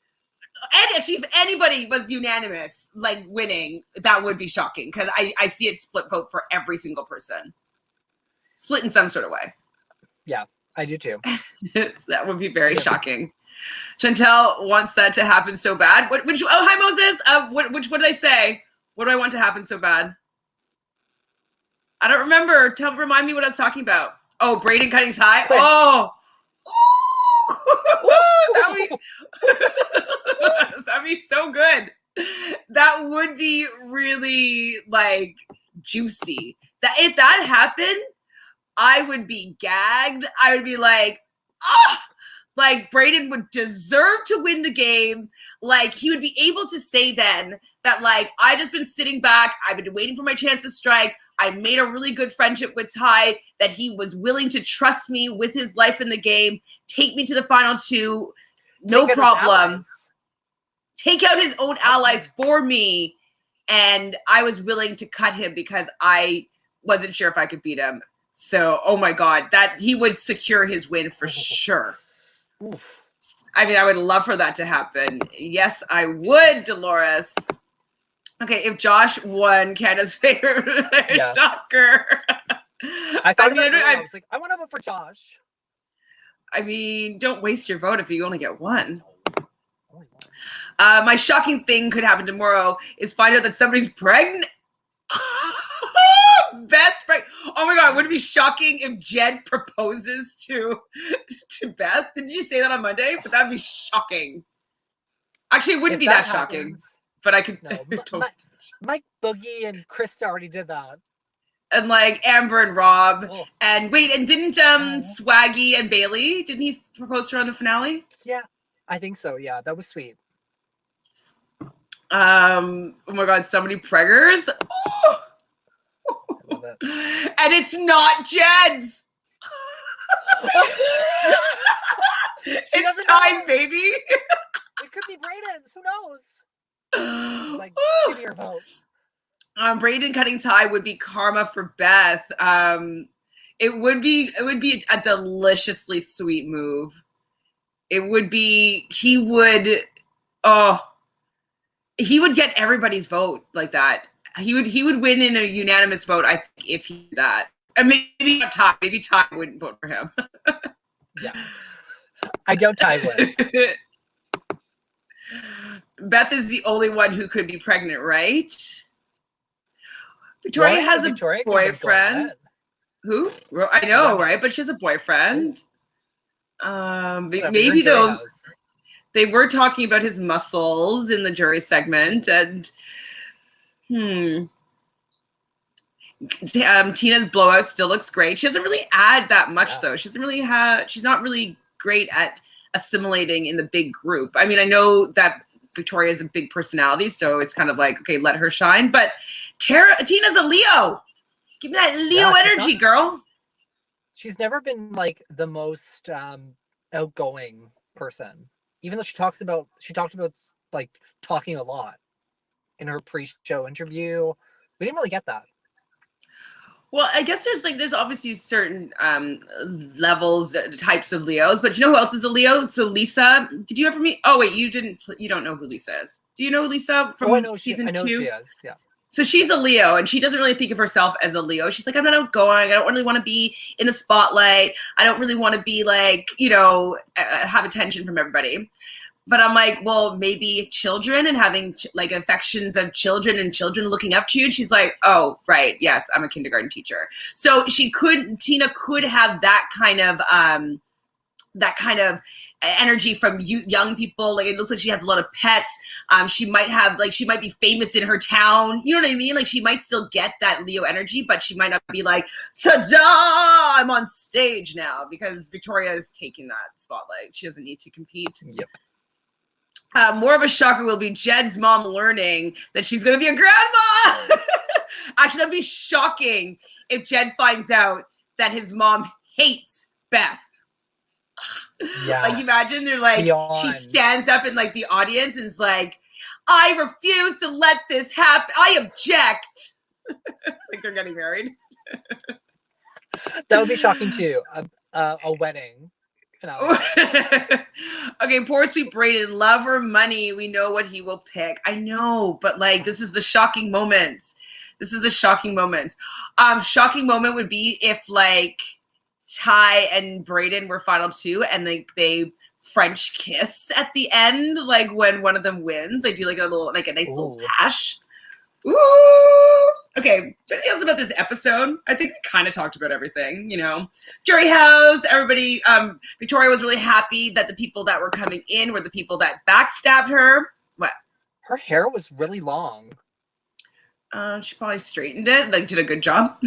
and actually if anybody was unanimous, like winning, that would be shocking, because I see it split vote for every single person. Split in some sort of way. Yeah, I do too. That would be very shocking. Chantel wants that to happen so bad. Oh, hi Moses. What did I say? What do I want to happen so bad? I don't remember. Remind me what I was talking about. Oh, Brayden cutting tie. Oh, that'd be so good. That would be really like juicy. That if that happened, I would be gagged. I would be like, like Brayden would deserve to win the game. Like he would be able to say then that like I just been sitting back. I've been waiting for my chance to strike. I made a really good friendship with Ty, that he was willing to trust me with his life in the game, take me to the final two, no problem. Take out his own allies for me, and I was willing to cut him because I wasn't sure if I could beat him. So, oh my God, that he would secure his win for sure. Oof. I mean, I would love for that to happen. Yes, I would, Dolores. Okay, if Josh won Canada's favorite, shocker. I thought I was like, I want to vote for Josh. I mean, don't waste your vote if you only get one. My shocking thing could happen tomorrow is find out that somebody's pregnant. Beth's pregnant. Oh my God, would it be shocking if Jed proposes to Beth? Did you say that on Monday? But that'd be shocking. Actually, it wouldn't be that shocking. But I could. No, Mike Boogie and Krista already did that. And like Amber and Rob. Oh. And wait, and didn't Swaggy and Bailey, didn't he propose to her on the finale? Yeah, I think so. Yeah, that was sweet. Oh my God, somebody preggers. Oh! I love it. And it's not Jed's. It's Ty's baby. It could be Brayden's. Who knows? Like, give me your vote. Brayden cutting tie would be karma for Beth. It would be a deliciously sweet move. It would be, he would get everybody's vote like that. He would win in a unanimous vote, I think, if he did that. And maybe Ty. Maybe Ty wouldn't vote for him. Yeah. I don't Ty would. Beth is the only one who could be pregnant, right? Victoria has a Victoria boyfriend. Who? Well, I know, right? But she has a boyfriend. Maybe though. They were talking about his muscles in the jury segment, and Tina's blowout still looks great. She doesn't really add that much though. She's not really great at assimilating in the big group. I mean, I know that Victoria is a big personality, so it's kind of like, okay, let her shine. But Tina's a Leo. Give me that Leo energy, girl. She's never been like the most outgoing person. Even though she talked about like talking a lot in her pre-show interview. We didn't really get that. Well, I guess there's obviously certain levels, types of Leos, but you know who else is a Leo? So Lisa, did you ever meet? Oh wait, you don't know who Lisa is. Do you know Lisa from season 2? I know she is, yeah. So she's a Leo, and she doesn't really think of herself as a Leo. She's like, I'm not outgoing. I don't really want to be in the spotlight. I don't really want to be like, have attention from everybody. But I'm like, well, maybe children and having like affections of children and children looking up to you. And she's like, oh, right. Yes, I'm a kindergarten teacher. So Tina could have that kind of energy from young people. Like, it looks like she has a lot of pets. She might be famous in her town. You know what I mean? Like, she might still get that Leo energy, but she might not be like, ta-da, I'm on stage now, because Victoria is taking that spotlight. She doesn't need to compete. Yep. More of a shocker will be Jed's mom learning that she's going to be a grandma. Actually, that'd be shocking if Jed finds out that his mom hates Beth. Yeah. Like, imagine they're like, she stands up in like the audience and is like, I refuse to let this happen. I object. Like they're getting married. That would be shocking too. A wedding finale. Okay, poor sweet Brayden, love or money, we know what he will pick. I know, but like, this is the shocking moments. Shocking moment would be if like Ty and Brayden were final 2 and they French kiss at the end, like when one of them wins. I do like a nice little pash. Ooh. Okay, is there anything else about this episode? I think we kind of talked about everything, Jury house, everybody. Victoria was really happy that the people that were coming in were the people that backstabbed her. What? Her hair was really long. She probably straightened it, like did a good job.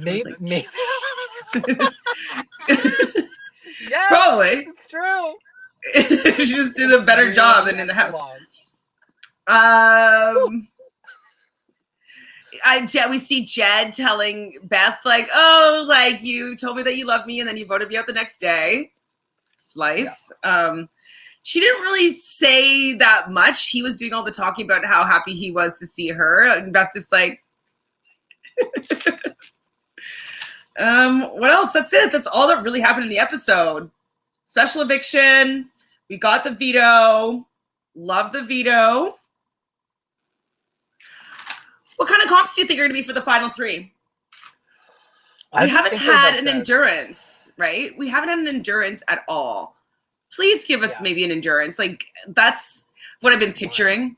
Maybe. Yeah, probably. It's true. She just did a better job than in the house. We see Jed telling Beth, like, oh, like, you told me that you loved me and then you voted me out the next day. Slice. Yeah. She didn't really say that much. He was doing all the talking about how happy he was to see her. And Beth's just like, what else? That's it. That's all that really happened in the episode. Special eviction. We got the veto. Love the veto. What kind of comps do you think are going to be for the final 3? We haven't had an endurance, right? We haven't had an endurance at all. Please give us maybe an endurance. Like, that's what I've been picturing,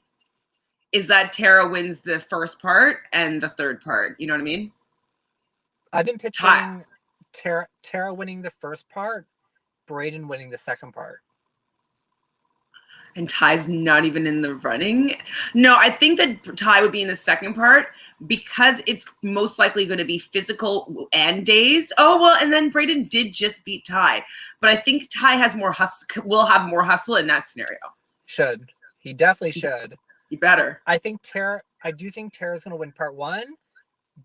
is that Tara wins the first part and the third part. You know what I mean? I've been picturing Tara winning the first part, Brayden winning the second part. And Ty's not even in the running. No, I think that Ty would be in the second part because it's most likely going to be physical and days. Oh, well, and then Brayden did just beat Ty. But I think Ty has more will have more hustle in that scenario. Should. He definitely should. He better. I do think Tara's going to win part 1.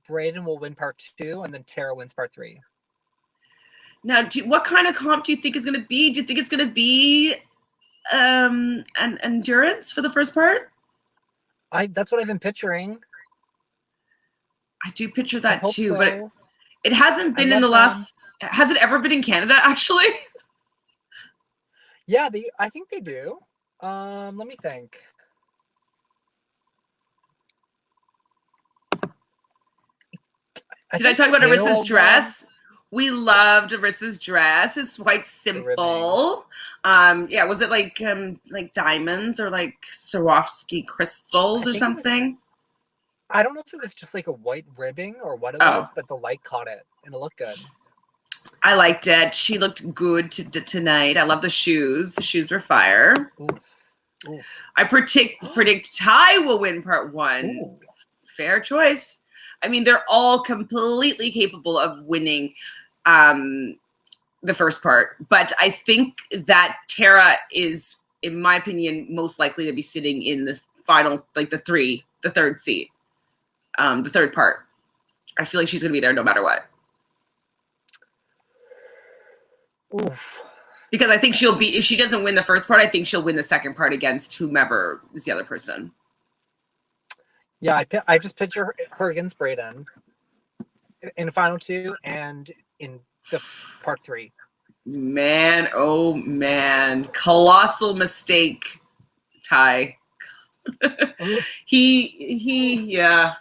Brayden will win part 2, and then Tara wins part 3. Now, what kind of comp do you think is going to be? Do you think it's going to be an endurance for the first part? That's what I've been picturing. I do picture that too, so. But it hasn't been in the last. Has it ever been in Canada? Actually, yeah, I think they do. Let me think. Did I talk about Arissa's dress? We loved Arissa's dress. It's quite simple. Yeah, was it like diamonds or like Swarovski crystals or something? I don't know if it was just like a white ribbing or what it was, but the light caught it and it looked good. I liked it. She looked good tonight. I love the shoes. The shoes were fire. Ooh. I predict Ty will win part 1. Ooh. Fair choice. I mean, they're all completely capable of winning the first part, but I think that Tara is, in my opinion, most likely to be sitting in the final, like the third seat, the third part. I feel like she's going to be there no matter what. Oof. Because I think she'll be, if she doesn't win the first part, I think she'll win the second part against whomever is the other person. Yeah, I just picture her against Brayden in the final 2 and in the part 3. Man, oh man. Colossal mistake, Ty. Yeah.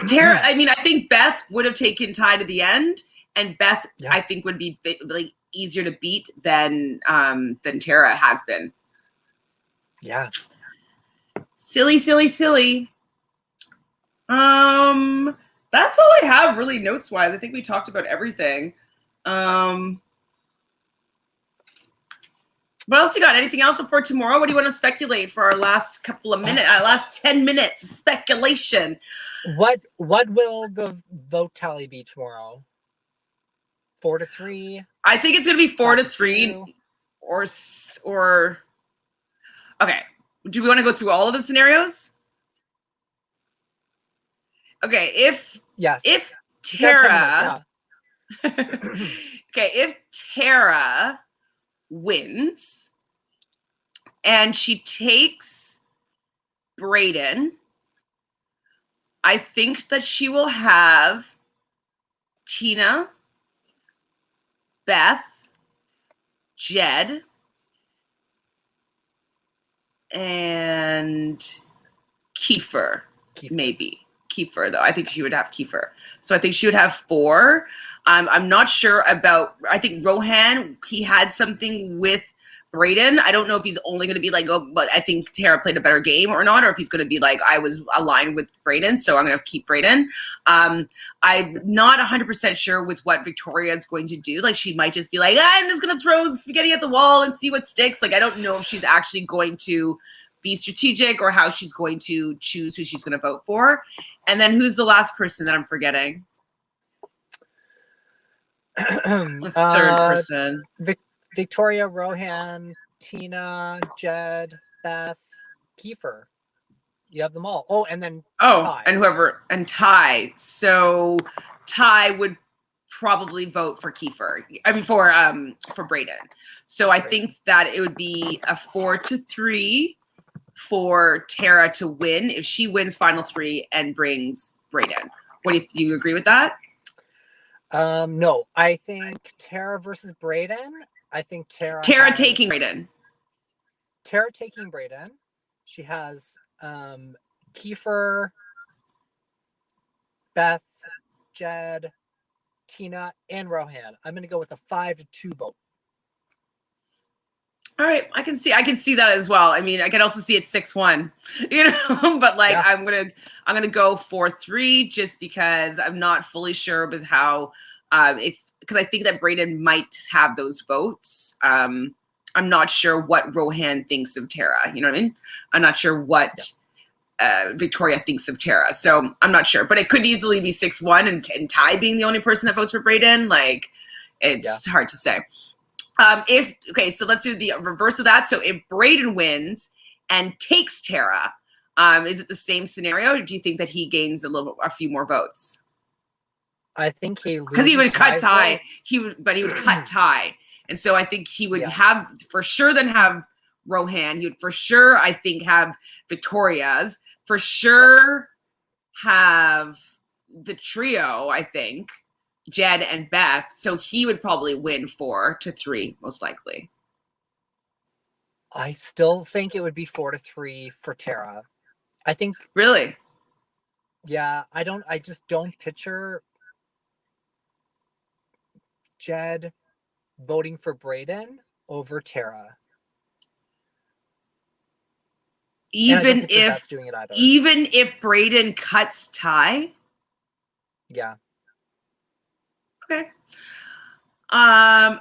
Tara, I mean, I think Beth would have taken Ty to the end, and Beth, I think, would be like easier to beat than Tara has been. Yeah. Silly. That's all I have really notes wise. I think we talked about everything. What else you got? Anything else before tomorrow? What do you want to speculate for our last couple of minutes? Last 10 minutes speculation. What will the vote tally be tomorrow? 4-3. I think it's going to be 4-3, or. Okay. Do we want to go through all of the scenarios? Okay. If Tara. Okay. If Tara wins and she takes Brayden, I think that she will have Tina, Beth, Jed, and Kiefer. Maybe Kiefer, though. I think she would have Kiefer. So I think she would have 4. I'm not sure about, I think Rohan, he had something with Brayden. I don't know if he's only going to be like, oh, but I think Tara played a better game or not, or if he's going to be like, I was aligned with Brayden, so I'm going to keep Brayden. I'm not 100% sure with what Victoria is going to do. Like, she might just be like, I'm just going to throw spaghetti at the wall and see what sticks. Like, I don't know if she's actually going to be strategic or how she's going to choose who she's going to vote for. And then who's the last person that I'm forgetting? The third person. Victoria, Rohan, Tina, Jed, Beth, Kiefer. You have them all. Oh, and then Ty. And Ty. So Ty would probably vote for Kiefer. I mean for Brayden. So I think that it would be a 4-3 for Tara to win if she wins final 3 and brings Brayden. What do you agree with that? No, I think Tara versus Brayden. I think Tara taking Brayden. Tara taking Brayden. She has Kiefer, Beth, Jed, Tina, and Rohan. I'm going to go with a 5-2 vote. All right, I can see that as well. I mean, I can also see it 6-1, but like I'm gonna go 4-3 just because I'm not fully sure with how because I think that Brayden might have those votes. I'm not sure what Rohan thinks of Tara. You know what I mean? I'm not sure what Victoria thinks of Tara, so I'm not sure. But it could easily be 6-1 and Ty being the only person that votes for Brayden. Like, it's hard to say. So let's do the reverse of that. So if Brayden wins and takes Tara, is it the same scenario, or do you think that he gains a few more votes? I think because he would cut Ty. He would cut Ty, and so I think he would have for sure. Then have Rohan. He would for sure, I think, have Victoria's. For sure, have the trio. I think. Jed and Beth, so he would probably win 4-3, most likely. I still think it would be 4-3 for Tara. I think. Really? Yeah, I just don't picture Jed voting for Brayden over Tara. Even Beth doing it either. Even if Brayden cuts Ty? Yeah. Okay.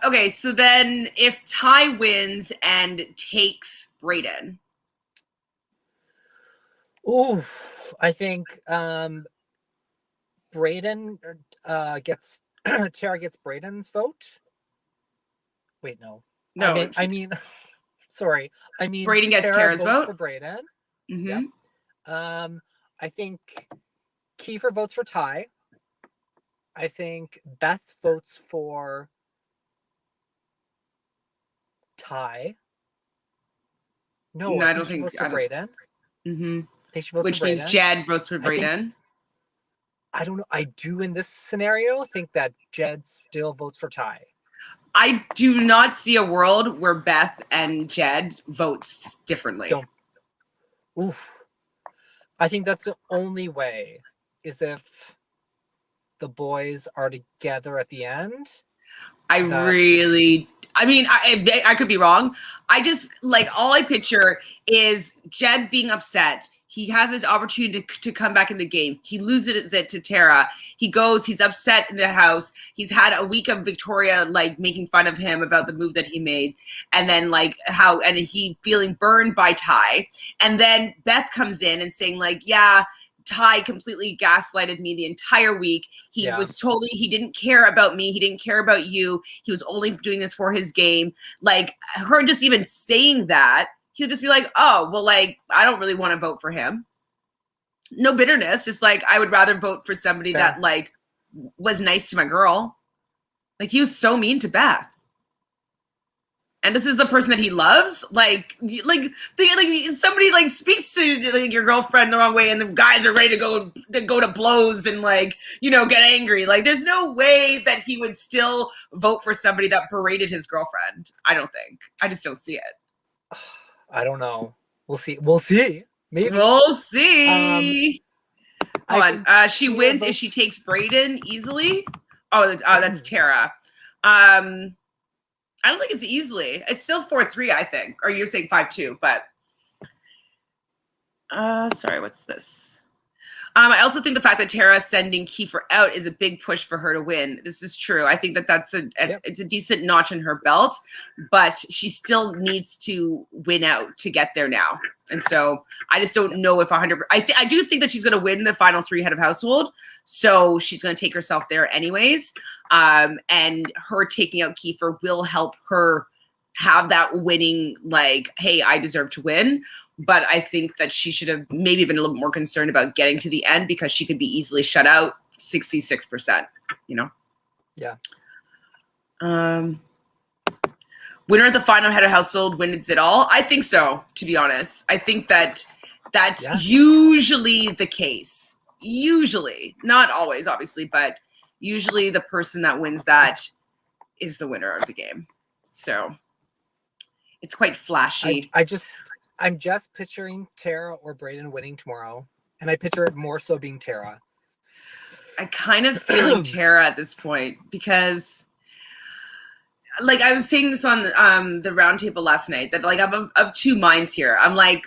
Okay, so then if Ty wins and takes Brayden. Ooh, I think Brayden gets Tara gets Brayden's vote. Wait, no. No. I mean sorry. I mean Brayden gets Tara's vote for Brayden. Mm-hmm. Yep. I think Kiefer votes for Ty. I think Beth votes for Ty. No, I don't think she votes for Brayden. Mm-hmm. I think she votes Which for Brayden. means Jed votes for Brayden. I don't know. I do in this scenario think that Jed still votes for Ty. I do not see a world where Beth and Jed votes differently. Oof. I think that's the only way is if the boys are together at the end. I mean, I could be wrong. I just, like, all I picture is Jed being upset. He has his opportunity to come back in the game. He loses it to Tara. He goes, he's upset in the house. He's had a week of Victoria, like, making fun of him about the move that he made. And then, like, and he feeling burned by Ty. And then Beth comes in and saying, like, yeah, Ty completely gaslighted me the entire week. He didn't care about me. He didn't care about you. He was only doing this for his game. Like, her just even saying that, he'll just be like, oh, well, like, I don't really want to vote for him. No bitterness. Just like, I would rather vote for somebody that, like, was nice to my girl. Like, he was so mean to Beth. And this is the person that he loves. Like somebody like speaks to like your girlfriend the wrong way, and the guys are ready to go to blows and like get angry. Like there's no way that he would still vote for somebody that berated his girlfriend. I don't think. I just don't see it. I don't know. We'll see. We'll see. Maybe we'll see. Hold on. She wins if she takes Brayden easily. Oh, that's Tara. I don't think it's easily. It's still 4-3, I think. Or you're saying 5-2, but sorry, what's this? I also think the fact that Tara sending Kiefer out is a big push for her to win. This is true. I think that it's a decent notch in her belt, but she still needs to win out to get there now. And so I just don't know if 100. I do think that she's going to win the final 3 head of household. So she's going to take herself there anyways. And her taking out Kiefer will help her have that winning, like, hey, I deserve to win. But I think that she should have maybe been a little bit more concerned about getting to the end because she could be easily shut out 66%, Yeah. Winner of the final head of household wins it all. I think so, to be honest. I think that that's usually the case. Usually. Not always, obviously, but usually the person that wins that is the winner of the game. So it's quite flashy. I'm just picturing Tara or Brayden winning tomorrow, and I picture it more so being Tara. I kind of feeling Tara at this point because, like, I was saying this on the roundtable last night that, like, I'm of two minds here. I'm like,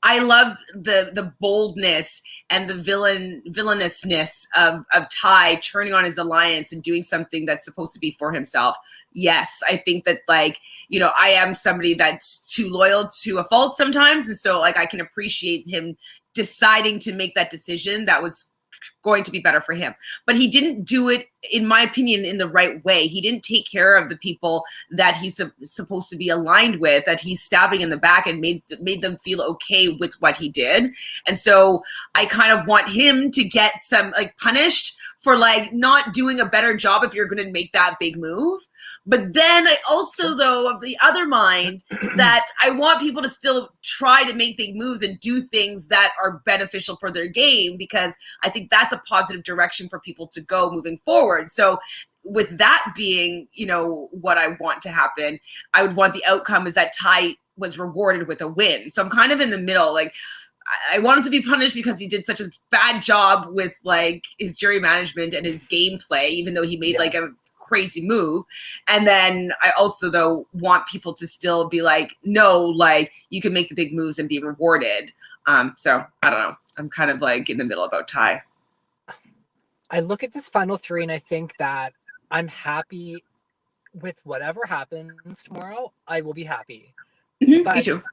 I love the boldness and the villainousness of Ty turning on his alliance and doing something that's supposed to be for himself. Yes, I think that, like, I am somebody that's too loyal to a fault sometimes. And so, like, I can appreciate him deciding to make that decision that was going to be better for him. But he didn't do it, in my opinion, in the right way. He didn't take care of the people that he's supposed to be aligned with, that he's stabbing in the back, and made them feel okay with what he did. And so I kind of want him to get some, like, punished for, like, not doing a better job if you're going to make that big move. But then I also, though, of the other mind, that I want people to still try to make big moves and do things that are beneficial for their game, because I think that's a positive direction for people to go moving forward. So with that being, what I want to happen, I would want the outcome is that Ty was rewarded with a win. So I'm kind of in the middle. Like, I want him to be punished because he did such a bad job with, like, his jury management and his gameplay, even though he made like a crazy move. And then I also, though, want people to still be like, no, like, you can make the big moves and be rewarded. So I don't know. I'm kind of like in the middle about Ty. I look at this final three and I think that I'm happy with whatever happens tomorrow. I will be happy. Me But too.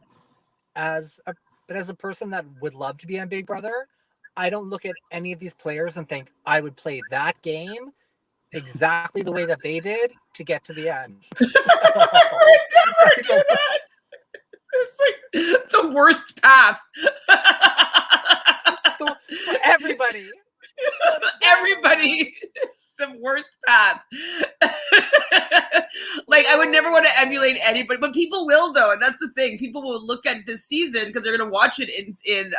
as a person that would love to be on Big Brother, I don't look at any of these players and think I would play that game exactly the way that they did to get to the end. I never do that. It's like the worst path. For everybody. Everybody, it's the worst path. Like, I would never want to emulate anybody, but people will, though, and that's the thing. People will look at this season because they're going to watch it in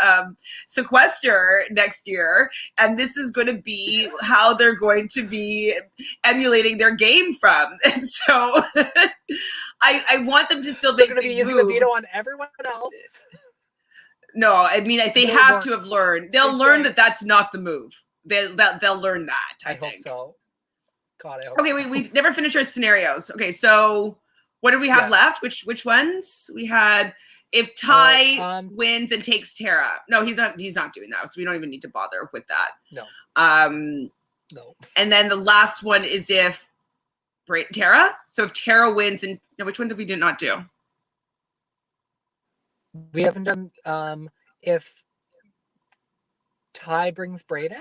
Sequester next year, and this is going to be how they're going to be emulating their game from. And so, I want them to still make they're going to be big using the moves. veto on everyone else. No, I mean, they have to have learned. They'll learn that that's not the move. They'll learn that. I think. Hope so. God, I hope. Okay, we never finished our scenarios. Okay, so what do we have left? Which ones? We had if Ty wins and takes Tara. No, he's not doing that. So we don't even need to bother with that. No. No. And then the last one is if Tara. So if Tara wins and no, which one did we not do? We haven't done if Ty brings Brayden.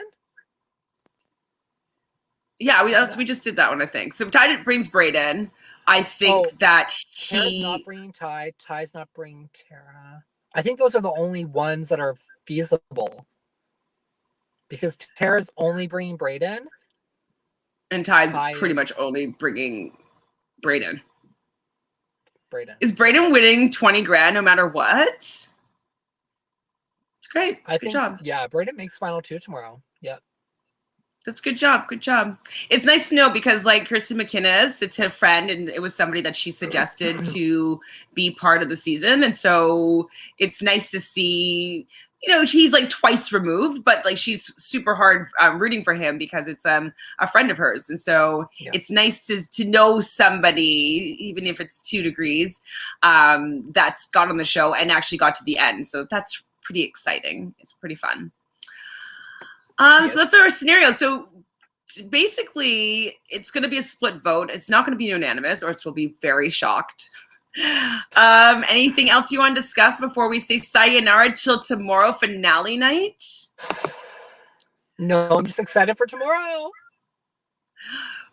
Yeah, we just did that one, I think. So if Ty brings Brayden, I think that Tara's not bringing Ty. Ty's not bringing Tara. I think those are the only ones that are feasible. Because Tara's only bringing Brayden. And Ty's pretty much only bringing Brayden. Is Brayden winning 20 grand no matter what? It's great. Good job. Yeah, Brayden makes final two tomorrow. Yep. That's good job. Good job. It's nice to know because like Kirsten McInnes, it's her friend and it was somebody that she suggested to be part of the season. And so it's nice to see, you know, he's like twice removed, but like she's super hard rooting for him because it's a friend of hers. And so it's nice to know somebody, even if it's 2 degrees, that's got on the show and actually got to the end. So that's pretty exciting. It's pretty fun. So that's our scenario. So basically, it's going to be a split vote. It's not going to be unanimous, or else we'll be very shocked. Anything else you want to discuss before we say sayonara till tomorrow, finale night? No, I'm just excited for tomorrow.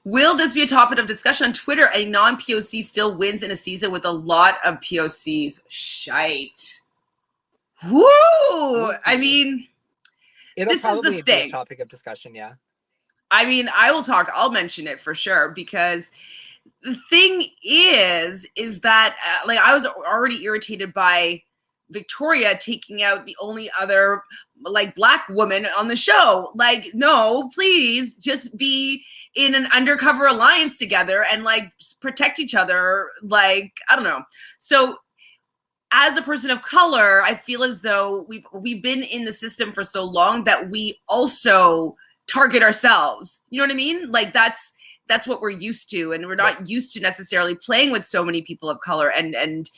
Will this be a topic of discussion on Twitter? A non-POC still wins in a season with a lot of POCs. Shite. Woo! I mean... It'll probably be a topic of discussion, yeah. I mean, I'll mention it for sure because the thing is that like I was already irritated by Victoria taking out the only other like Black woman on the show. Like, no, please just be in an undercover alliance together and like protect each other. Like, I don't know. So as a person of color, I feel as though we've been in the system for so long that we also target ourselves. You know what I mean? Like that's what we're used to, and we're not used to necessarily playing with so many people of color. And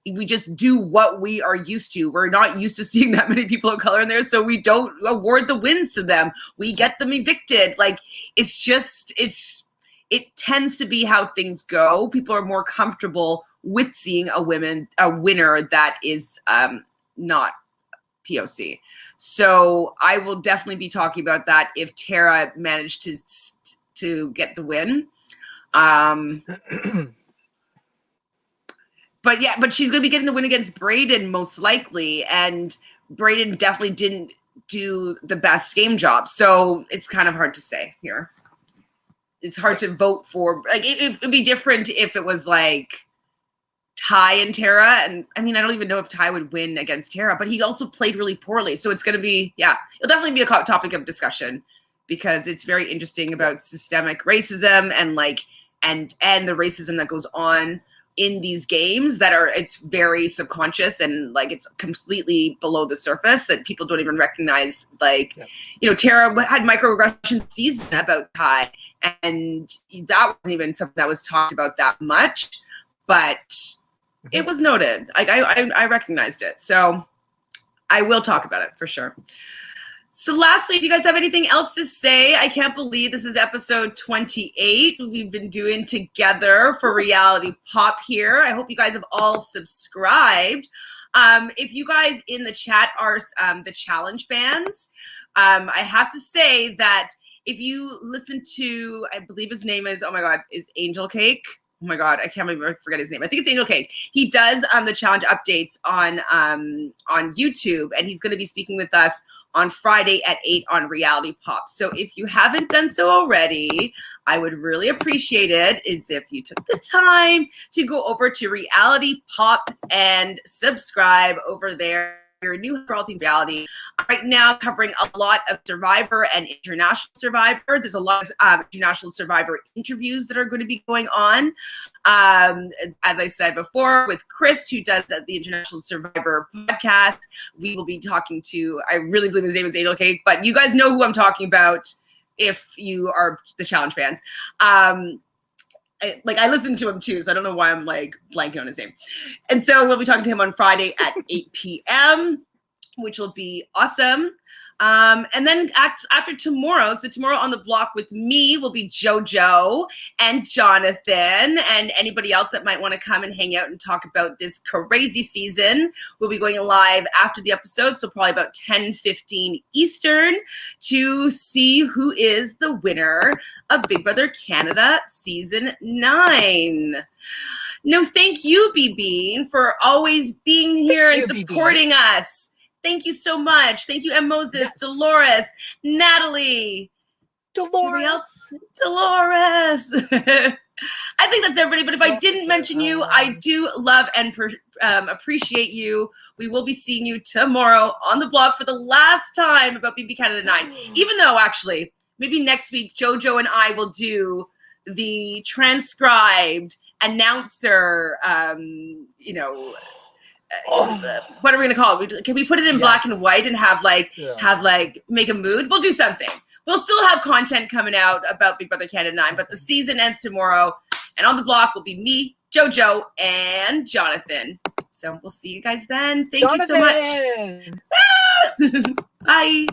we just do what we are used to. We're not used to seeing that many people of color in there, so we don't award the wins to them. We get them evicted. Like it tends to be how things go. People are more comfortable with seeing a winner that is not POC. So I will definitely be talking about that if Tara managed to get the win. But she's going to be getting the win against Brayden most likely, and Brayden definitely didn't do the best game job. So it's kind of hard to say here. It's hard to vote for. Like it'd be different if it was like Ty and Tara, and I mean I don't even know if Ty would win against Tara, but he also played really poorly. So it's going to be it'll definitely be a topic of discussion because it's very interesting about systemic racism and like and the racism that goes on in these games that are, it's very subconscious and like it's completely below the surface that people don't even recognize. Like, you know, Tara had microaggression season about Kai, and that wasn't even something that was talked about that much, but it was noted. Like I recognized it. So I will talk about it for sure. So lastly, do you guys have anything else to say? I can't believe this is episode 28. We've been doing together for Reality Pop here. I hope you guys have all subscribed. If you guys in the chat are the challenge fans, I have to say that if you listen to, I believe his name is, oh my God, is Angel Cake. Oh my God, I can't even forget his name. I think it's Angel Cake. He does the challenge updates on YouTube, and he's going to be speaking with us on Friday at 8 on Reality Pop. So if you haven't done so already, I would really appreciate it is if you took the time to go over to Reality Pop and subscribe over there. You're new for all things reality. Right now, covering a lot of Survivor and International Survivor. There's a lot of International Survivor interviews that are going to be going on. As I said before, with Chris, who does the International Survivor podcast, we will be talking to, I really believe his name is Angel Cake, but you guys know who I'm talking about if you are the challenge fans. I listened to him too, so I don't know why I'm like blanking on his name. And so we'll be talking to him on Friday at 8 p.m., which will be awesome. And then after tomorrow, so tomorrow on the block with me will be JoJo and Jonathan and anybody else that might want to come and hang out and talk about this crazy season. We'll be going live after the episode, so probably about 10:15 Eastern, to see who is the winner of Big Brother Canada Season 9. No, thank you, BB, for always being here and supporting us. Thank you so much. Thank you, M. Moses, yes. Dolores, Natalie. Dolores. Dolores. I think that's everybody, but if I didn't mention you, I do love and appreciate you. We will be seeing you tomorrow on the blog for the last time about BBCan9. Even though, actually, maybe next week, JoJo and I will do the transcribed announcer, what are we gonna call it? Can we put it in black and white and have make a mood? We'll do something. We'll still have content coming out about Big Brother Canada 9, but the season ends tomorrow, and on the block will be me, JoJo, and Jonathan. So we'll see you guys then. Thank you so much. Bye.